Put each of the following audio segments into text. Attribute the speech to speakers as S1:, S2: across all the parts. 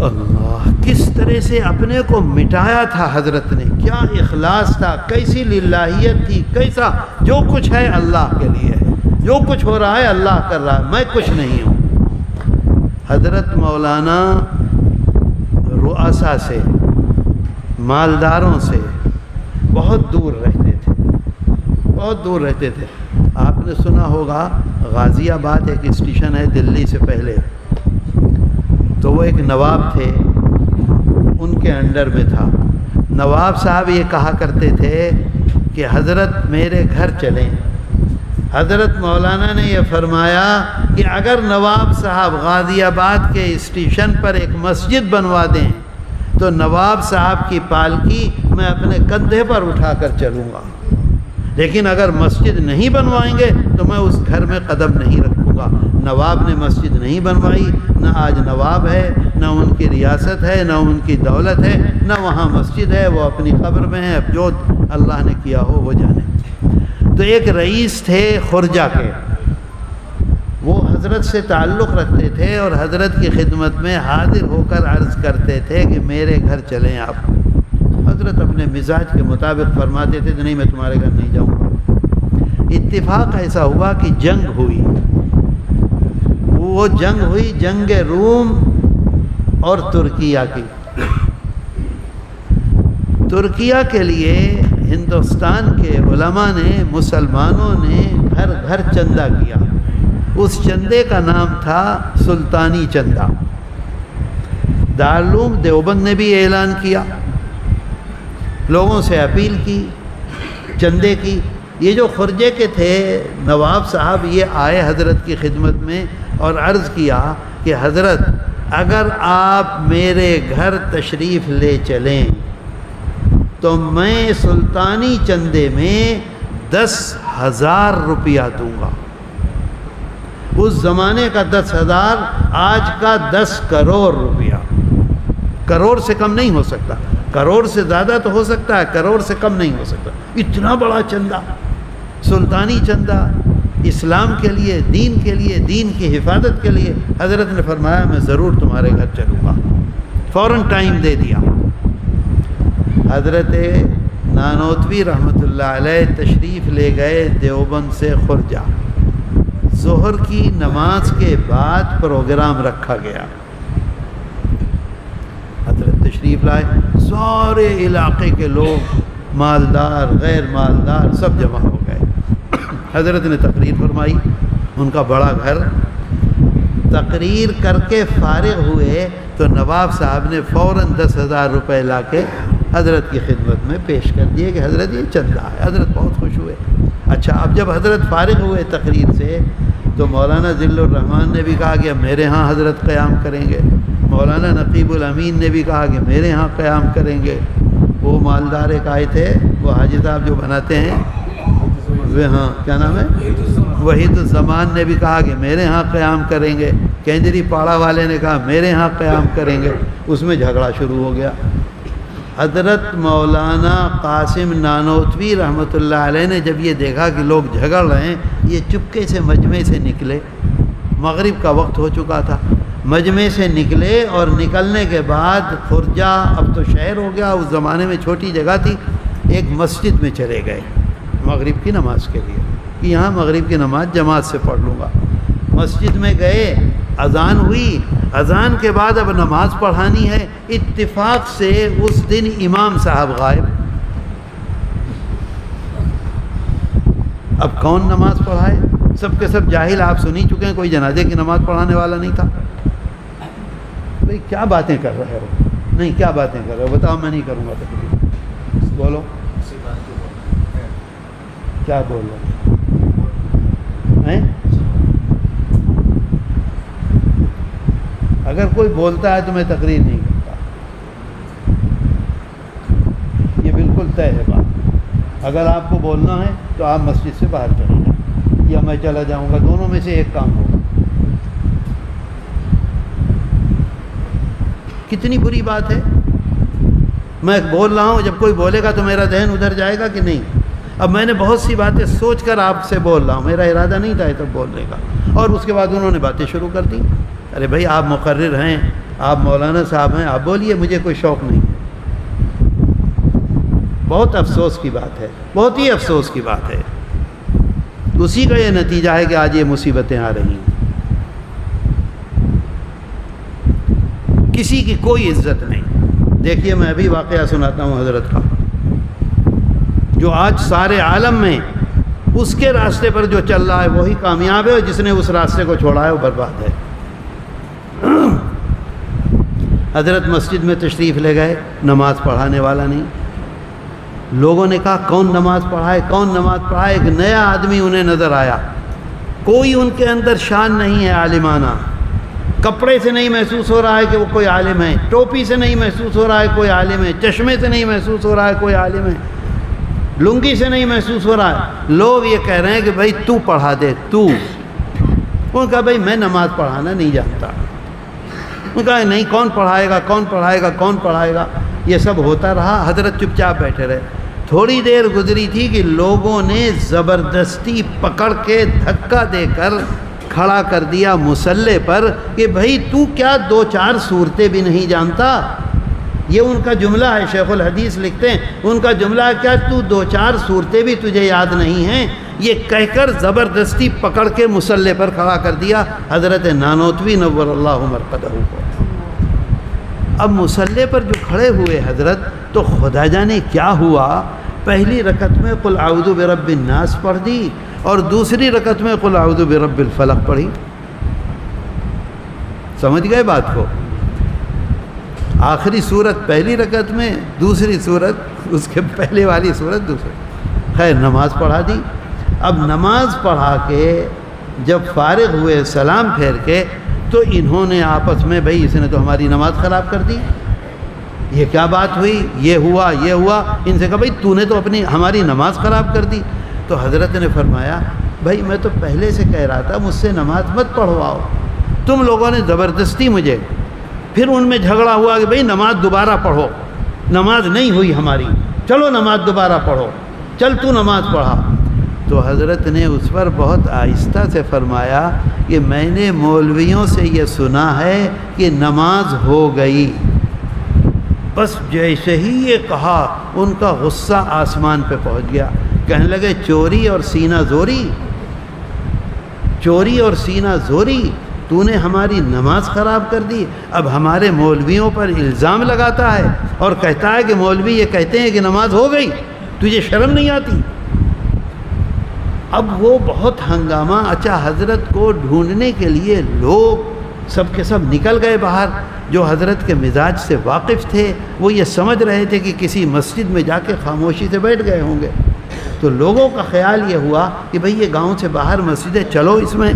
S1: اللہ کس طرح سے اپنے کو مٹایا تھا حضرت نے، کیا اخلاص تھا، کیسی للہیت تھی، کیسا جو کچھ ہے اللہ کے لیے ہے، جو کچھ ہو رہا ہے اللہ کر رہا ہے، میں کچھ نہیں ہوں۔ حضرت مولانا رؤسا سے، مالداروں سے بہت دور رہتے تھے، بہت دور رہتے تھے۔ آپ نے سنا ہوگا غازی آباد ایک اسٹیشن ہے دلی سے پہلے، تو وہ ایک نواب تھے، ان کے انڈر میں تھا۔ نواب صاحب یہ کہا کرتے تھے کہ حضرت میرے گھر چلیں۔ حضرت مولانا نے یہ فرمایا کہ اگر نواب صاحب غازی آباد کے اسٹیشن پر ایک مسجد بنوا دیں تو نواب صاحب کی پالکی میں اپنے کندھے پر اٹھا کر چلوں گا، لیکن اگر مسجد نہیں بنوائیں گے تو میں اس گھر میں قدم نہیں رکھوں گا۔ نواب نے مسجد نہیں بنوائی، نہ آج نواب ہے، نہ ان کی ریاست ہے، نہ ان کی دولت ہے، نہ وہاں مسجد ہے، وہ اپنی قبر میں ہے، اب جو اللہ نے کیا ہو وہ جانے۔ تو ایک رئیس تھے خرجہ کے، وہ حضرت سے تعلق رکھتے تھے اور حضرت کی خدمت میں حاضر ہو کر عرض کرتے تھے کہ میرے گھر چلیں آپ۔ حضرت اپنے مزاج کے مطابق فرماتے تھے کہ نہیں میں تمہارے گھر نہیں جاؤں گا۔ اتفاق ایسا ہوا کہ جنگ ہوئی، وہ جنگ ہوئی جنگ روم اور ترکیہ کی۔ ترکیہ کے لیے ہندوستان کے علماء نے، مسلمانوں نے گھر گھر چندہ کیا۔ اس چندے کا نام تھا سلطانی چندہ۔ دارالعلوم دیوبند نے بھی اعلان کیا، لوگوں سے اپیل کی چندے کی۔ یہ جو خرجے کے تھے نواب صاحب، یہ آئے حضرت کی خدمت میں اور عرض کیا کہ حضرت اگر آپ میرے گھر تشریف لے چلیں تو میں سلطانی چندے میں 10,000 روپیہ دوں گا۔ اس زمانے کا 10,000 آج کا 10 کروڑ روپیہ۔ کروڑ سے کم نہیں ہو سکتا، کروڑ سے زیادہ تو ہو سکتا ہے، کروڑ سے کم نہیں ہو سکتا۔ اتنا بڑا چندہ، سلطانی چندہ، اسلام کے لیے، دین کے لیے، دین کی حفاظت کے لیے۔ حضرت نے فرمایا میں ضرور تمہارے گھر چلوں گا، فوراً ٹائم دے دیا۔ حضرت نانوتوی رحمۃ اللہ علیہ تشریف لے گئے دیوبند سے خرجہ۔ ظہر کی نماز کے بعد پروگرام رکھا گیا، حضرت تشریف لائے، سارے علاقے کے لوگ، مالدار غیر مالدار، سب جمع ہو گئے۔ حضرت نے تقریر فرمائی، ان کا بڑا گھر۔ تقریر کر کے فارغ ہوئے تو نواب صاحب نے فوراً 10,000 روپے لا کے حضرت کی خدمت میں پیش کر دیے کہ حضرت یہ چندہ ہے۔ حضرت بہت خوش ہوئے۔ اچھا، اب جب حضرت فارغ ہوئے تقریر سے تو مولانا ذل الرحمن نے بھی کہا کہ اب میرے ہاں حضرت قیام کریں گے۔ مولانا نقیب الامین نے بھی کہا کہ میرے ہاں قیام کریں گے۔ وہ مالدار ایک آئے تھے، وہ حاجی صاحب جو بناتے ہیں، وہ ہاں کیا نام ہے، وحید الزمان نے بھی کہا کہ میرے ہاں قیام کریں گے۔ کیندری پاڑا والے نے کہا میرے ہاں قیام کریں گے۔ اس میں جھگڑا شروع ہو گیا۔ حضرت مولانا قاسم نانوتوی رحمۃ اللہ علیہ نے جب یہ دیکھا کہ لوگ جھگڑ رہے ہیں، یہ چپکے سے مجمع سے نکلے۔ مغرب کا وقت ہو چکا تھا، مجمع سے نکلے اور نکلنے کے بعد خرجہ اب تو شہر ہو گیا، اس زمانے میں چھوٹی جگہ تھی، ایک مسجد میں چلے گئے مغرب کی نماز کے لیے کہ یہاں مغرب کی نماز جماعت سے پڑھ لوں گا۔ مسجد میں گئے، اذان ہوئی، اذان کے بعد اب نماز پڑھانی ہے۔ اتفاق سے اس دن امام صاحب غائب۔ اب کون نماز پڑھائے؟ سب کے سب جاہل، آپ سن ہی چکے ہیں، کوئی جنازے کی نماز پڑھانے والا نہیں تھا۔ بھئی کیا باتیں کر رہے ہو؟ نہیں کیا باتیں کر رہے ہو؟ بتاؤ، میں نہیں کروں گا تقریر۔ بولو کیا بول رہے ہیں؟ اگر کوئی بولتا ہے تو میں تقریر نہیں کرتا، یہ بالکل طے ہے بات۔ اگر آپ کو بولنا ہے تو آپ مسجد سے باہر چلے جائیں یا میں چلا جاؤں گا، دونوں میں سے ایک کام ہوگا۔ کتنی بری بات ہے، میں بول رہا ہوں، جب کوئی بولے گا تو میرا ذہن ادھر جائے گا کہ نہیں۔ اب میں نے بہت سی باتیں سوچ کر آپ سے بول رہا ہوں، میرا ارادہ نہیں تھا یہ تب بولنے کا، اور اس کے بعد انہوں نے باتیں شروع کر دی۔ ارے بھائی آپ مقرر ہیں، آپ مولانا صاحب ہیں، آپ بولیے، مجھے کوئی شوق نہیں۔ بہت افسوس کی بات ہے، بہت ہی افسوس کی بات ہے۔ اسی کا یہ نتیجہ ہے کہ آج یہ مصیبتیں آ رہی ہیں۔ کسی کی کوئی عزت نہیں۔ دیکھیے میں ابھی واقعہ سناتا ہوں حضرت کا، جو آج سارے عالم میں اس کے راستے پر جو چل رہا ہے وہی کامیاب ہے، اور جس نے اس راستے کو چھوڑا ہے وہ برباد ہے۔ حضرت مسجد میں تشریف لے گئے، نماز پڑھانے والا نہیں۔ لوگوں نے کہا کون نماز پڑھائے، کون نماز پڑھائے؟ ایک نیا آدمی انہیں نظر آیا، کوئی ان کے اندر شان نہیں ہے عالمانہ، کپڑے سے نہیں محسوس ہو رہا ہے کہ وہ کوئی عالم ہے، ٹوپی سے نہیں محسوس ہو رہا ہے کوئی عالم ہے، چشمے سے نہیں محسوس ہو رہا ہے کوئی عالم ہے، لنگی سے نہیں محسوس ہو رہا ہے۔ لوگ یہ کہہ رہے ہیں کہ بھائی تو پڑھا دے، تو۔ انہوں نے کہا بھائی میں نماز پڑھانا نہیں جانتا۔ انہوں نے کہا نہیں، کون پڑھائے گا، کون پڑھائے گا، کون پڑھائے گا؟ یہ سب ہوتا رہا، حضرت چپ چاپ بیٹھے رہے۔ تھوڑی دیر گزری تھی کہ لوگوں نے زبردستی پکڑ کے دھکا دے کر کھڑا کر دیا مصلی پر کہ بھائی تو کیا 2-4 صورتیں بھی نہیں جانتا؟ یہ ان کا جملہ ہے، شیخ الحدیث لکھتے ہیں ان کا جملہ ہے، کیا تو 2-4 صورتیں بھی تجھے یاد نہیں ہیں؟ یہ کہہ کر زبردستی پکڑ کے مصلی پر کھڑا کر دیا حضرت نانوتوی نور اللہ مرقدہ کو۔ اب مصلی پر جو کھڑے ہوئے حضرت، تو خدا جانے کیا ہوا، پہلی رکعت میں قل اعوذ برب الناس پڑھ دی اور دوسری رکعت میں قل اعوذ برب الفلق پڑھی۔ سمجھ گئے بات کو؟ آخری صورت پہلی رکعت میں، دوسری صورت اس کے پہلے والی صورت دوسری۔ خیر نماز پڑھا دی۔ اب نماز پڑھا کے جب فارغ ہوئے سلام پھیر کے، تو انہوں نے آپس میں بھائی اس نے تو ہماری نماز خراب کر دی، یہ کیا بات ہوئی، یہ ہوا یہ ہوا۔ ان سے کہا بھائی تو نے تو ہماری نماز خراب کر دی۔ تو حضرت نے فرمایا بھائی میں تو پہلے سے کہہ رہا تھا مجھ سے نماز مت پڑھواؤ، تم لوگوں نے زبردستی مجھے۔ پھر ان میں جھگڑا ہوا کہ بھئی نماز دوبارہ پڑھو، نماز نہیں ہوئی ہماری، چلو نماز دوبارہ پڑھو، چل تو نماز پڑھا۔ تو حضرت نے اس پر بہت آہستہ سے فرمایا کہ میں نے مولویوں سے یہ سنا ہے کہ نماز ہو گئی۔ بس جیسے ہی یہ کہا ان کا غصہ آسمان پہ پہنچ گیا، کہنے لگے چوری اور سینہ زوری، چوری اور سینہ زوری، تو نے ہماری نماز خراب کر دی، اب ہمارے مولویوں پر الزام لگاتا ہے اور کہتا ہے کہ مولوی یہ کہتے ہیں کہ نماز ہو گئی، تجھے شرم نہیں آتی؟ اب وہ بہت ہنگامہ۔ اچھا حضرت کو ڈھونڈنے کے لیے لوگ سب کے سب نکل گئے باہر۔ جو حضرت کے مزاج سے واقف تھے وہ یہ سمجھ رہے تھے کہ کسی مسجد میں جا کے خاموشی سے بیٹھ گئے ہوں گے۔ تو لوگوں کا خیال یہ ہوا کہ بھئی یہ گاؤں سے باہر مسجد ہے، چلو اس میں۔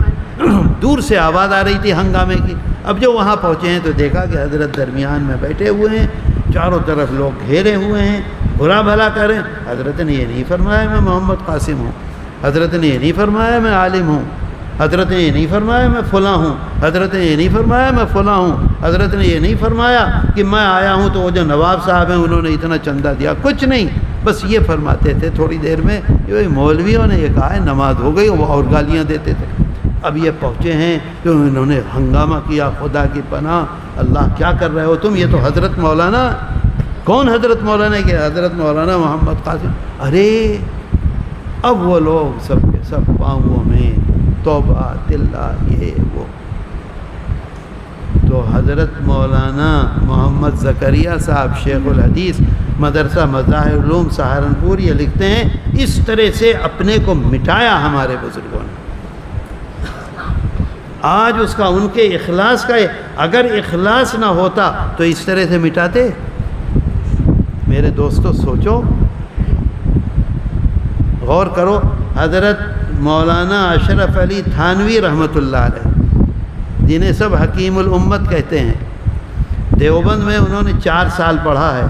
S1: دور سے آواز آ رہی تھی ہنگامے کی۔ اب جو وہاں پہنچے ہیں تو دیکھا کہ حضرت درمیان میں بیٹھے ہوئے ہیں، چاروں طرف لوگ گھیرے ہوئے ہیں، برا بھلا کر رہے ہیں۔ حضرت نے یہ نہیں فرمایا میں محمد قاسم ہوں، حضرت نے یہ نہیں فرمایا میں عالم ہوں، حضرت نے یہ نہیں فرمایا میں فلاں ہوں، حضرت نے یہ نہیں فرمایا میں فلاں ہوں، حضرت نے یہ نہیں فرمایا کہ میں آیا ہوں تو وہ جو نواب صاحب ہیں انہوں نے اتنا چندہ دیا، کچھ نہیں۔ بس یہ فرماتے تھے تھوڑی دیر میں کہ مولویوں نے یہ کہا ہے نماز ہو گئی، وہ اور گالیاں دیتے تھے۔ اب یہ پہنچے ہیں تو انہوں نے ہنگامہ کیا، خدا کی پناہ اللہ کیا کر رہے ہو تم، یہ تو حضرت مولانا۔ کون حضرت مولانا؟ کہ حضرت مولانا محمد قاسم۔ ارے اب وہ لوگ سب کے سب پاؤں میں توبہ تلہ یہ وہ۔ تو حضرت مولانا محمد زکریا صاحب شیخ الحدیث مدرسہ مظاہر علوم سہارنپور یہ لکھتے ہیں اس طرح سے اپنے کو مٹایا ہمارے بزرگوں نے۔ آج اس کا ان کے اخلاص کا، اگر اخلاص نہ ہوتا تو اس طرح سے مٹاتے؟ میرے دوستو سوچو، غور کرو۔ حضرت مولانا اشرف علی تھانوی رحمۃ اللہ علیہ، جنہیں سب حکیم الامت کہتے ہیں، دیوبند میں انہوں نے 4 سال پڑھا ہے۔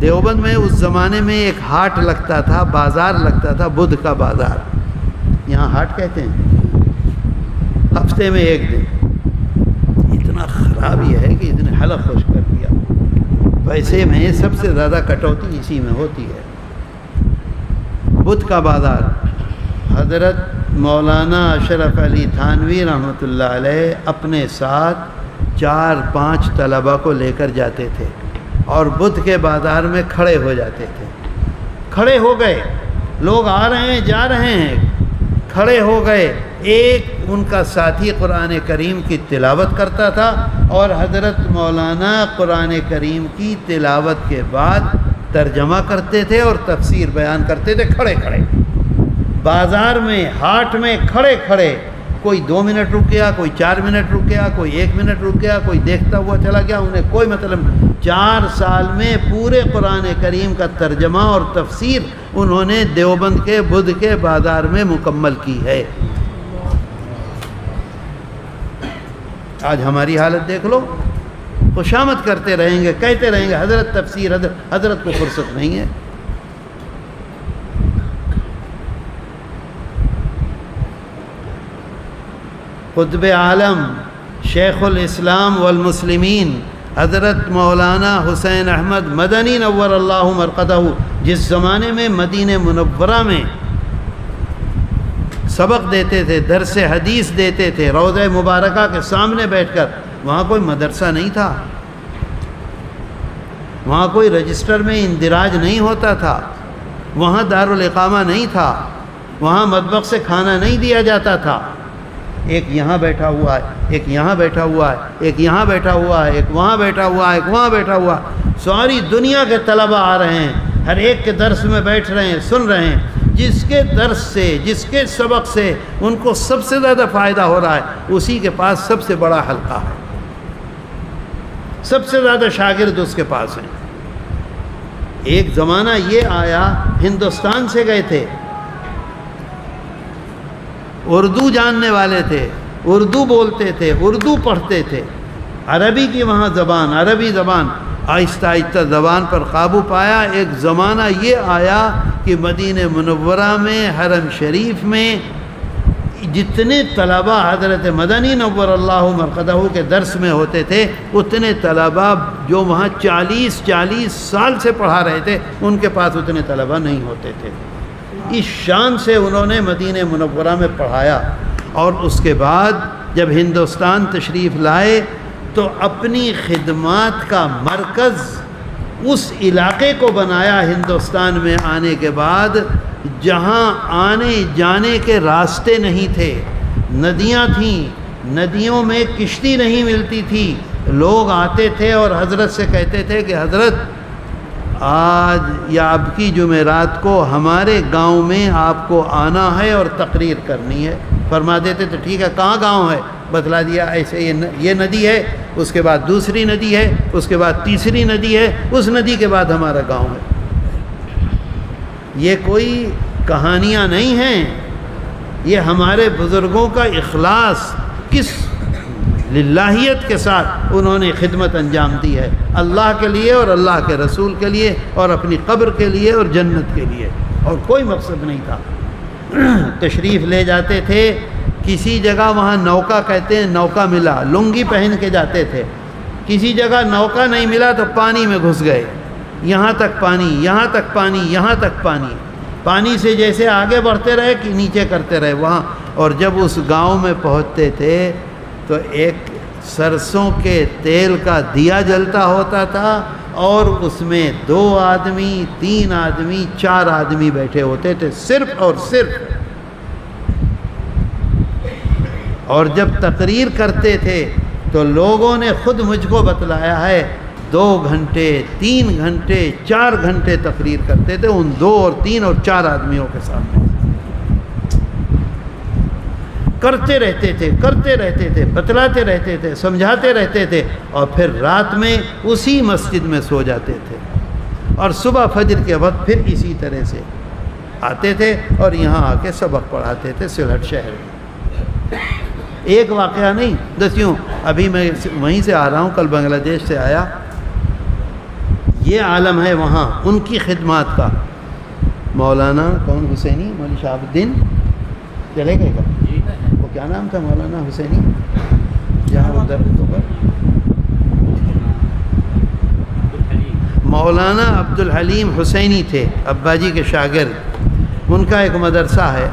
S1: دیوبند میں اس زمانے میں ایک ہاٹ لگتا تھا، بازار لگتا تھا، بدھ کا بازار، یہاں ہاٹ کہتے ہیں، ہفتے میں 1 دن۔ اتنا خراب یہ ہے کہ اس نے حلق خوش کر دیا۔ پیسے میں سب سے زیادہ کٹوتی اسی میں ہوتی ہے۔ بدھ کا بازار۔ حضرت مولانا اشرف علی تھانوی رحمۃ اللہ علیہ اپنے ساتھ 4-5 طلبہ کو لے کر جاتے تھے اور بدھ کے بازار میں کھڑے ہو جاتے تھے. کھڑے ہو گئے، لوگ آ رہے ہیں جا رہے ہیں، کھڑے ہو گئے. ایک ان کا ساتھی قرآن کریم کی تلاوت کرتا تھا اور حضرت مولانا قرآن کریم کی تلاوت کے بعد ترجمہ کرتے تھے اور تفسیر بیان کرتے تھے کھڑے کھڑے. بازار میں، ہاٹ میں کھڑے کھڑے. کوئی 2 منٹ رک گیا، کوئی 4 منٹ رک گیا، کوئی 1 منٹ رک گیا، کوئی دیکھتا ہوا چلا گیا. انہیں کوئی مطلب. 4 سال میں پورے قرآن کریم کا ترجمہ اور تفسیر انہوں نے دیوبند کے بدھ کے بازار میں مکمل کی ہے. آج ہماری حالت دیکھ لو. خوشامد کرتے رہیں گے، کہتے رہیں گے حضرت تفسیر، حضرت کو فرصت نہیں ہے. قطب عالم شیخ الاسلام والمسلمین حضرت مولانا حسین احمد مدنی نور اللہ مرقدہ، جس زمانے میں مدینہ منورہ میں سبق دیتے تھے، درس حدیث دیتے تھے روضہ مبارکہ کے سامنے بیٹھ کر. وہاں کوئی مدرسہ نہیں تھا، وہاں کوئی رجسٹر میں اندراج نہیں ہوتا تھا، وہاں دارالاقامہ نہیں تھا، وہاں مطبخ سے کھانا نہیں دیا جاتا تھا. ایک یہاں بیٹھا ہوا ہے، ایک یہاں بیٹھا ہوا ہے، ایک یہاں بیٹھا ہوا ہے، ایک وہاں بیٹھا ہوا ہے، ایک وہاں بیٹھا ہوا ہے. ساری دنیا کے طلبہ آ رہے ہیں، ہر ایک کے درس میں بیٹھ رہے ہیں، سن رہے ہیں. جس کے درس سے، جس کے سبق سے ان کو سب سے زیادہ فائدہ ہو رہا ہے، اسی کے پاس سب سے بڑا حلقہ ہے، سب سے زیادہ شاگرد اس کے پاس ہیں. ایک زمانہ یہ آیا، ہندوستان سے گئے تھے، اردو جاننے والے تھے، اردو بولتے تھے، اردو پڑھتے تھے. عربی کی وہاں زبان، عربی زبان. آہستہ آہستہ زبان پر قابو پایا. ایک زمانہ یہ آیا کہ مدینہ منورہ میں، حرم شریف میں جتنے طلبہ حضرت مدنی نور اللہ مرقدہ کے درس میں ہوتے تھے، اتنے طلبہ جو وہاں 40 سال سے پڑھا رہے تھے، ان کے پاس اتنے طلبہ نہیں ہوتے تھے. اس شان سے انہوں نے مدینہ منورہ میں پڑھایا. اور اس کے بعد جب ہندوستان تشریف لائے تو اپنی خدمات کا مرکز اس علاقے کو بنایا ہندوستان میں آنے کے بعد جہاں آنے جانے کے راستے نہیں تھے. ندیاں تھیں، ندیوں میں کشتی نہیں ملتی تھی. لوگ آتے تھے اور حضرت سے کہتے تھے کہ حضرت آج یا اب کی جمعرات کو ہمارے گاؤں میں آپ کو آنا ہے اور تقریر کرنی ہے. فرما دیتے تو ٹھیک ہے. کہاں گاؤں ہے؟ بتلا دیا. ایسے یہ ندی ہے، اس کے بعد دوسری ندی ہے، اس کے بعد تیسری ندی ہے، اس ندی کے بعد ہمارا گاؤں ہے. یہ کوئی کہانیاں نہیں ہیں، یہ ہمارے بزرگوں کا اخلاص، کس للہیت کے ساتھ انہوں نے خدمت انجام دی ہے، اللہ کے لیے اور اللہ کے رسول کے لیے اور اپنی قبر کے لیے اور جنت کے لیے، اور کوئی مقصد نہیں تھا. تشریف لے جاتے تھے کسی جگہ، وہاں نوکا کہتے ہیں، نوکا ملا، لنگی پہن کے جاتے تھے. کسی جگہ نوکا نہیں ملا تو پانی میں گھس گئے. یہاں تک پانی، یہاں تک پانی، یہاں تک پانی. پانی سے جیسے آگے بڑھتے رہے کہ نیچے کرتے رہے وہاں. اور جب اس گاؤں میں پہنچتے تھے تو ایک سرسوں کے تیل کا دیا جلتا ہوتا تھا اور اس میں 2 آدمی، 3 آدمی، 4 آدمی بیٹھے ہوتے تھے صرف اور صرف. اور جب تقریر کرتے تھے تو لوگوں نے خود مجھ کو بتلایا ہے 2 گھنٹے، 3 گھنٹے، 4 گھنٹے تقریر کرتے تھے ان 2 اور 3 اور 4 آدمیوں کے سامنے. کرتے رہتے تھے، بتلاتے رہتے تھے، سمجھاتے رہتے تھے، اور پھر رات میں اسی مسجد میں سو جاتے تھے. اور صبح فجر کے وقت پھر اسی طرح سے آتے تھے اور یہاں آ کے سبق پڑھاتے تھے سلہٹ شہر میں. ایک واقعہ نہیں، دسیوں. ابھی میں وہیں سے آ رہا ہوں، کل بنگلہ دیش سے آیا. یہ عالم ہے وہاں ان کی خدمات کا. مولانا کون حسینی، مولوی شہاب الدین چلے گئے کا، وہ کیا نام تھا مولانا حسینی جہاں ادھر مولانا عبد الحلیم حسینی تھے، ابا جی کے شاگرد. ان کا ایک مدرسہ ہے.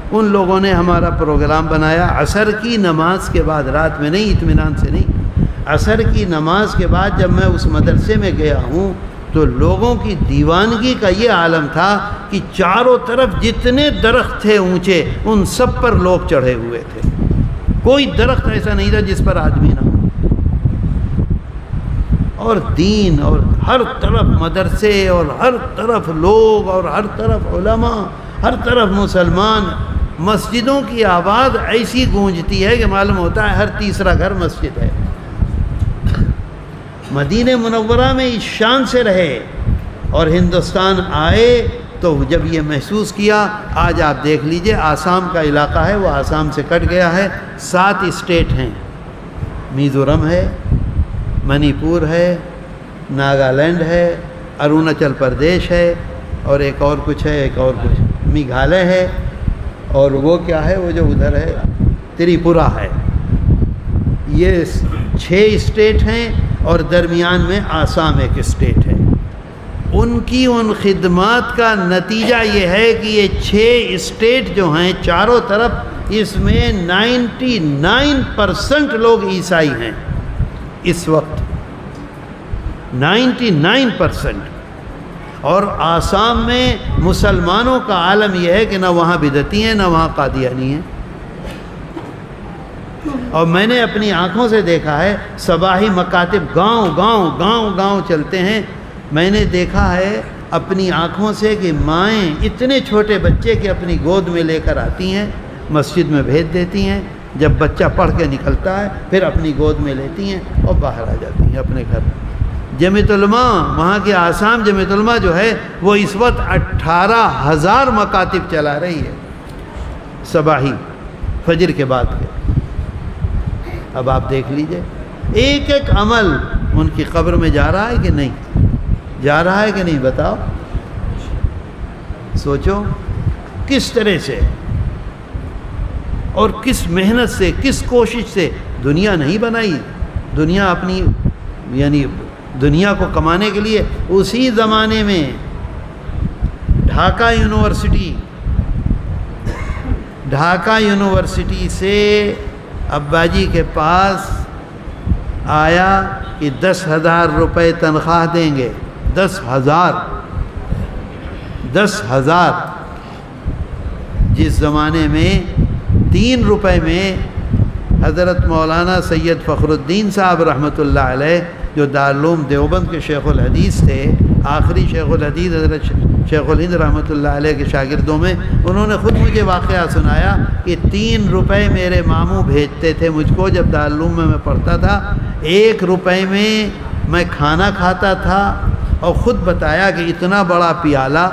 S1: ان لوگوں نے ہمارا پروگرام بنایا عصر کی نماز کے بعد، رات میں نہیں، اطمینان سے نہیں. عصر کی نماز کے بعد جب میں اس مدرسے میں گیا ہوں تو لوگوں کی دیوانگی کا یہ عالم تھا کہ چاروں طرف جتنے درخت تھے اونچے ان سب پر لوگ چڑھے ہوئے تھے، کوئی درخت ایسا نہیں تھا جس پر آدمی نہ ہو، اور دین اور ہر طرف مدرسے اور ہر طرف لوگ اور ہر طرف علماء، ہر طرف مسلمان. مسجدوں کی آواز ایسی گونجتی ہے کہ معلوم ہوتا ہے ہر تیسرا گھر مسجد ہے. مدینہ منورہ میں اس شان سے رہے اور ہندوستان آئے تو جب یہ محسوس کیا. آج آپ دیکھ لیجئے آسام کا علاقہ ہے، وہ آسام سے کٹ گیا ہے، 7 اسٹیٹ ہیں، میزورم ہے، منی پور ہے، ناگالینڈ ہے، اروناچل پردیش ہے، اور ایک اور کچھ ہے، ایک اور کچھ میگھالیہ ہے، اور وہ کیا ہے وہ جو ادھر ہے تریپورہ ہے. یہ 6 اسٹیٹ ہیں اور درمیان میں آسام ایک اسٹیٹ ہے. ان کی ان خدمات کا نتیجہ یہ ہے کہ یہ 6 اسٹیٹ جو ہیں چاروں طرف، اس میں 99% لوگ عیسائی ہیں اس وقت، 99%. اور آسام میں مسلمانوں کا عالم یہ ہے کہ نہ وہاں بدعتی ہیں نہ وہاں قادیانی ہیں. اور میں نے اپنی آنکھوں سے دیکھا ہے، صباحی مکاتب گاؤں چلتے ہیں. میں نے دیکھا ہے اپنی آنکھوں سے کہ مائیں اتنے چھوٹے بچے کے اپنی گود میں لے کر آتی ہیں، مسجد میں بھیج دیتی ہیں، جب بچہ پڑھ کے نکلتا ہے پھر اپنی گود میں لیتی ہیں اور باہر آ جاتی ہیں اپنے گھر. جمعیت علماء وہاں کے آسام جمعیت علماء جو ہے وہ اس وقت 18,000 مکاتب چلا رہی ہے صباحی فجر کے بعد کے. اب آپ دیکھ لیجئے ایک ایک عمل ان کی قبر میں جا رہا ہے کہ نہیں جا رہا ہے کہ نہیں، بتاؤ. سوچو کس طرح سے اور کس محنت سے، کس کوشش سے. دنیا نہیں بنائی، دنیا اپنی یعنی دنیا کو کمانے کے لیے اسی زمانے میں ڈھاکہ یونیورسٹی سے ابا جی کے پاس آیا کہ 10,000 روپے تنخواہ دیں گے. 10,000 جس زمانے میں 3 روپے میں حضرت مولانا سید فخر الدین صاحب رحمۃ اللہ علیہ جو دارالعلوم دیوبند کے شیخ الحدیث تھے، آخری شیخ الحدیث حضرت شیخ الہند رحمۃ اللہ علیہ کے شاگردوں میں، انہوں نے خود مجھے واقعہ سنایا کہ 3 روپے میرے ماموں بھیجتے تھے مجھ کو جب دارالعلوم میں پڑھتا تھا. 1 روپے میں میں کھانا کھاتا تھا، اور خود بتایا کہ اتنا بڑا پیالہ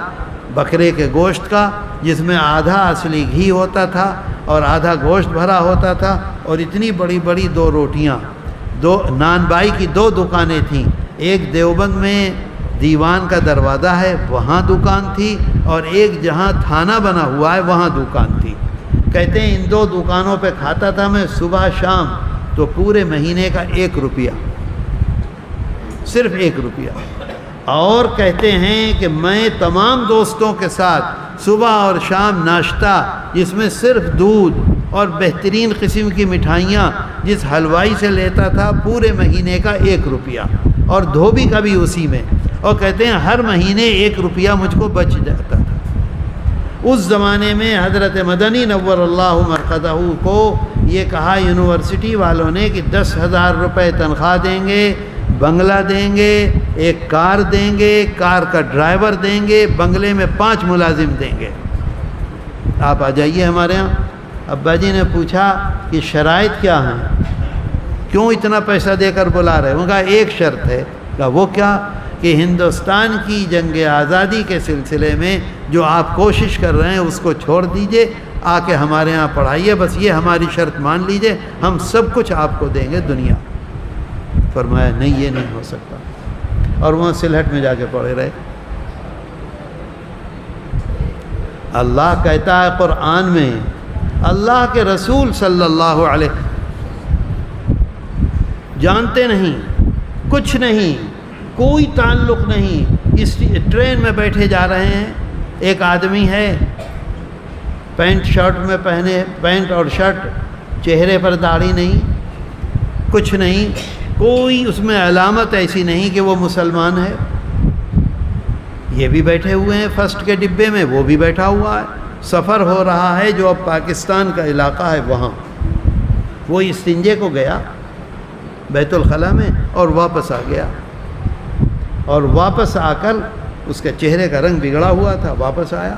S1: بکرے کے گوشت کا جس میں آدھا اصلی گھی ہوتا تھا اور آدھا گوشت بھرا ہوتا تھا، اور اتنی بڑی بڑی 2 روٹیاں. 2 نان بائی کی 2 دکانیں تھیں، ایک دیوبند میں دیوان کا دروازہ ہے وہاں دکان تھی، اور ایک جہاں تھانہ بنا ہوا ہے وہاں دکان تھی. کہتے ہیں ان 2 دکانوں پہ کھاتا تھا میں صبح شام، تو پورے مہینے کا 1 روپیہ، صرف 1 روپیہ. اور کہتے ہیں کہ میں تمام دوستوں کے ساتھ صبح اور شام ناشتہ جس میں صرف دودھ اور بہترین قسم کی مٹھائیاں جس حلوائی سے لیتا تھا، پورے مہینے کا 1 روپیہ، اور دھوبی کا بھی اسی میں. اور کہتے ہیں ہر مہینے 1 روپیہ مجھ کو بچ جاتا تھا. اس زمانے میں حضرت مدنی نور اللہ مرقدہ کو یہ کہا یونیورسٹی والوں نے کہ 10,000 روپے تنخواہ دیں گے، بنگلہ دیں گے، ایک کار دیں گے، کار کا ڈرائیور دیں گے، بنگلے میں 5 ملازم دیں گے، آپ آ جائیے ہمارے ہاں. ابا جی نے پوچھا کہ شرائط کیا ہیں، کیوں اتنا پیسہ دے کر بلا رہے ہیں؟ انہوں نے کہا ایک شرط ہے. کہا وہ کیا؟ کہ ہندوستان کی جنگ آزادی کے سلسلے میں جو آپ کوشش کر رہے ہیں اس کو چھوڑ دیجئے، آ کے ہمارے ہاں پڑھائیے، بس یہ ہماری شرط مان لیجئے، ہم سب کچھ آپ کو دیں گے دنیا. فرمایا نہیں یہ نہیں ہو سکتا، اور وہاں سلہٹ میں جا کے پڑھے رہے. اللہ کہتا ہے قرآن میں، اللہ کے رسول صلی اللہ علیہ جانتے نہیں، کچھ نہیں، کوئی تعلق نہیں. اس ٹرین میں بیٹھے جا رہے ہیں، ایک آدمی ہے پینٹ شرٹ میں پہنے، پینٹ اور شرٹ، چہرے پر داڑھی نہیں، کچھ نہیں، کوئی اس میں علامت ایسی نہیں کہ وہ مسلمان ہے. یہ بھی بیٹھے ہوئے ہیں فرسٹ کے ڈبے میں، وہ بھی بیٹھا ہوا ہے. سفر ہو رہا ہے جو اب پاکستان کا علاقہ ہے وہاں. وہ استنجے کو گیا بیت الخلاء میں اور واپس آ گیا، اور واپس آ کر اس کے چہرے کا رنگ بگڑا ہوا تھا. واپس آیا،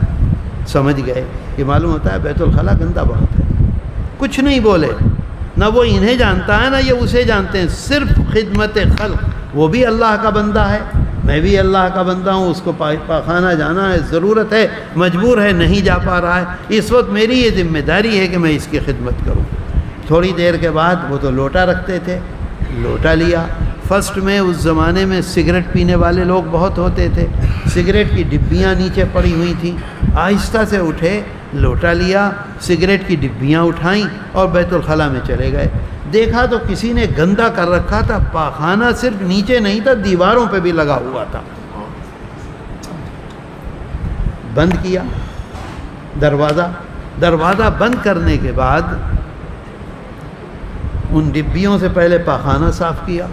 S1: سمجھ گئے کہ معلوم ہوتا ہے بیت الخلاء گندہ بہت ہے. کچھ نہیں بولے، نہ وہ انہیں جانتا ہے نہ یہ اسے جانتے ہیں. صرف خدمت خلق. وہ بھی اللہ کا بندہ ہے، میں بھی اللہ کا بندہ ہوں. اس کو پاخانہ جانا ہے، ضرورت ہے، مجبور ہے، نہیں جا پا رہا ہے. اس وقت میری یہ ذمہ داری ہے کہ میں اس کی خدمت کروں. تھوڑی دیر کے بعد وہ تو لوٹا رکھتے تھے، لوٹا لیا. فرسٹ میں اس زمانے میں سگریٹ پینے والے لوگ بہت ہوتے تھے. سگریٹ کی ڈبیاں نیچے پڑی ہوئی تھیں. آہستہ سے اٹھے، لوٹا لیا، سگریٹ کی ڈبیاں اٹھائیں اور بیت الخلاء میں چلے گئے. دیکھا تو کسی نے گندا کر رکھا تھا. پاخانہ صرف نیچے نہیں تھا، دیواروں پہ بھی لگا ہوا تھا. بند کیا دروازہ بند کرنے کے بعد ان ڈبیوں سے پہلے پاخانہ صاف کیا.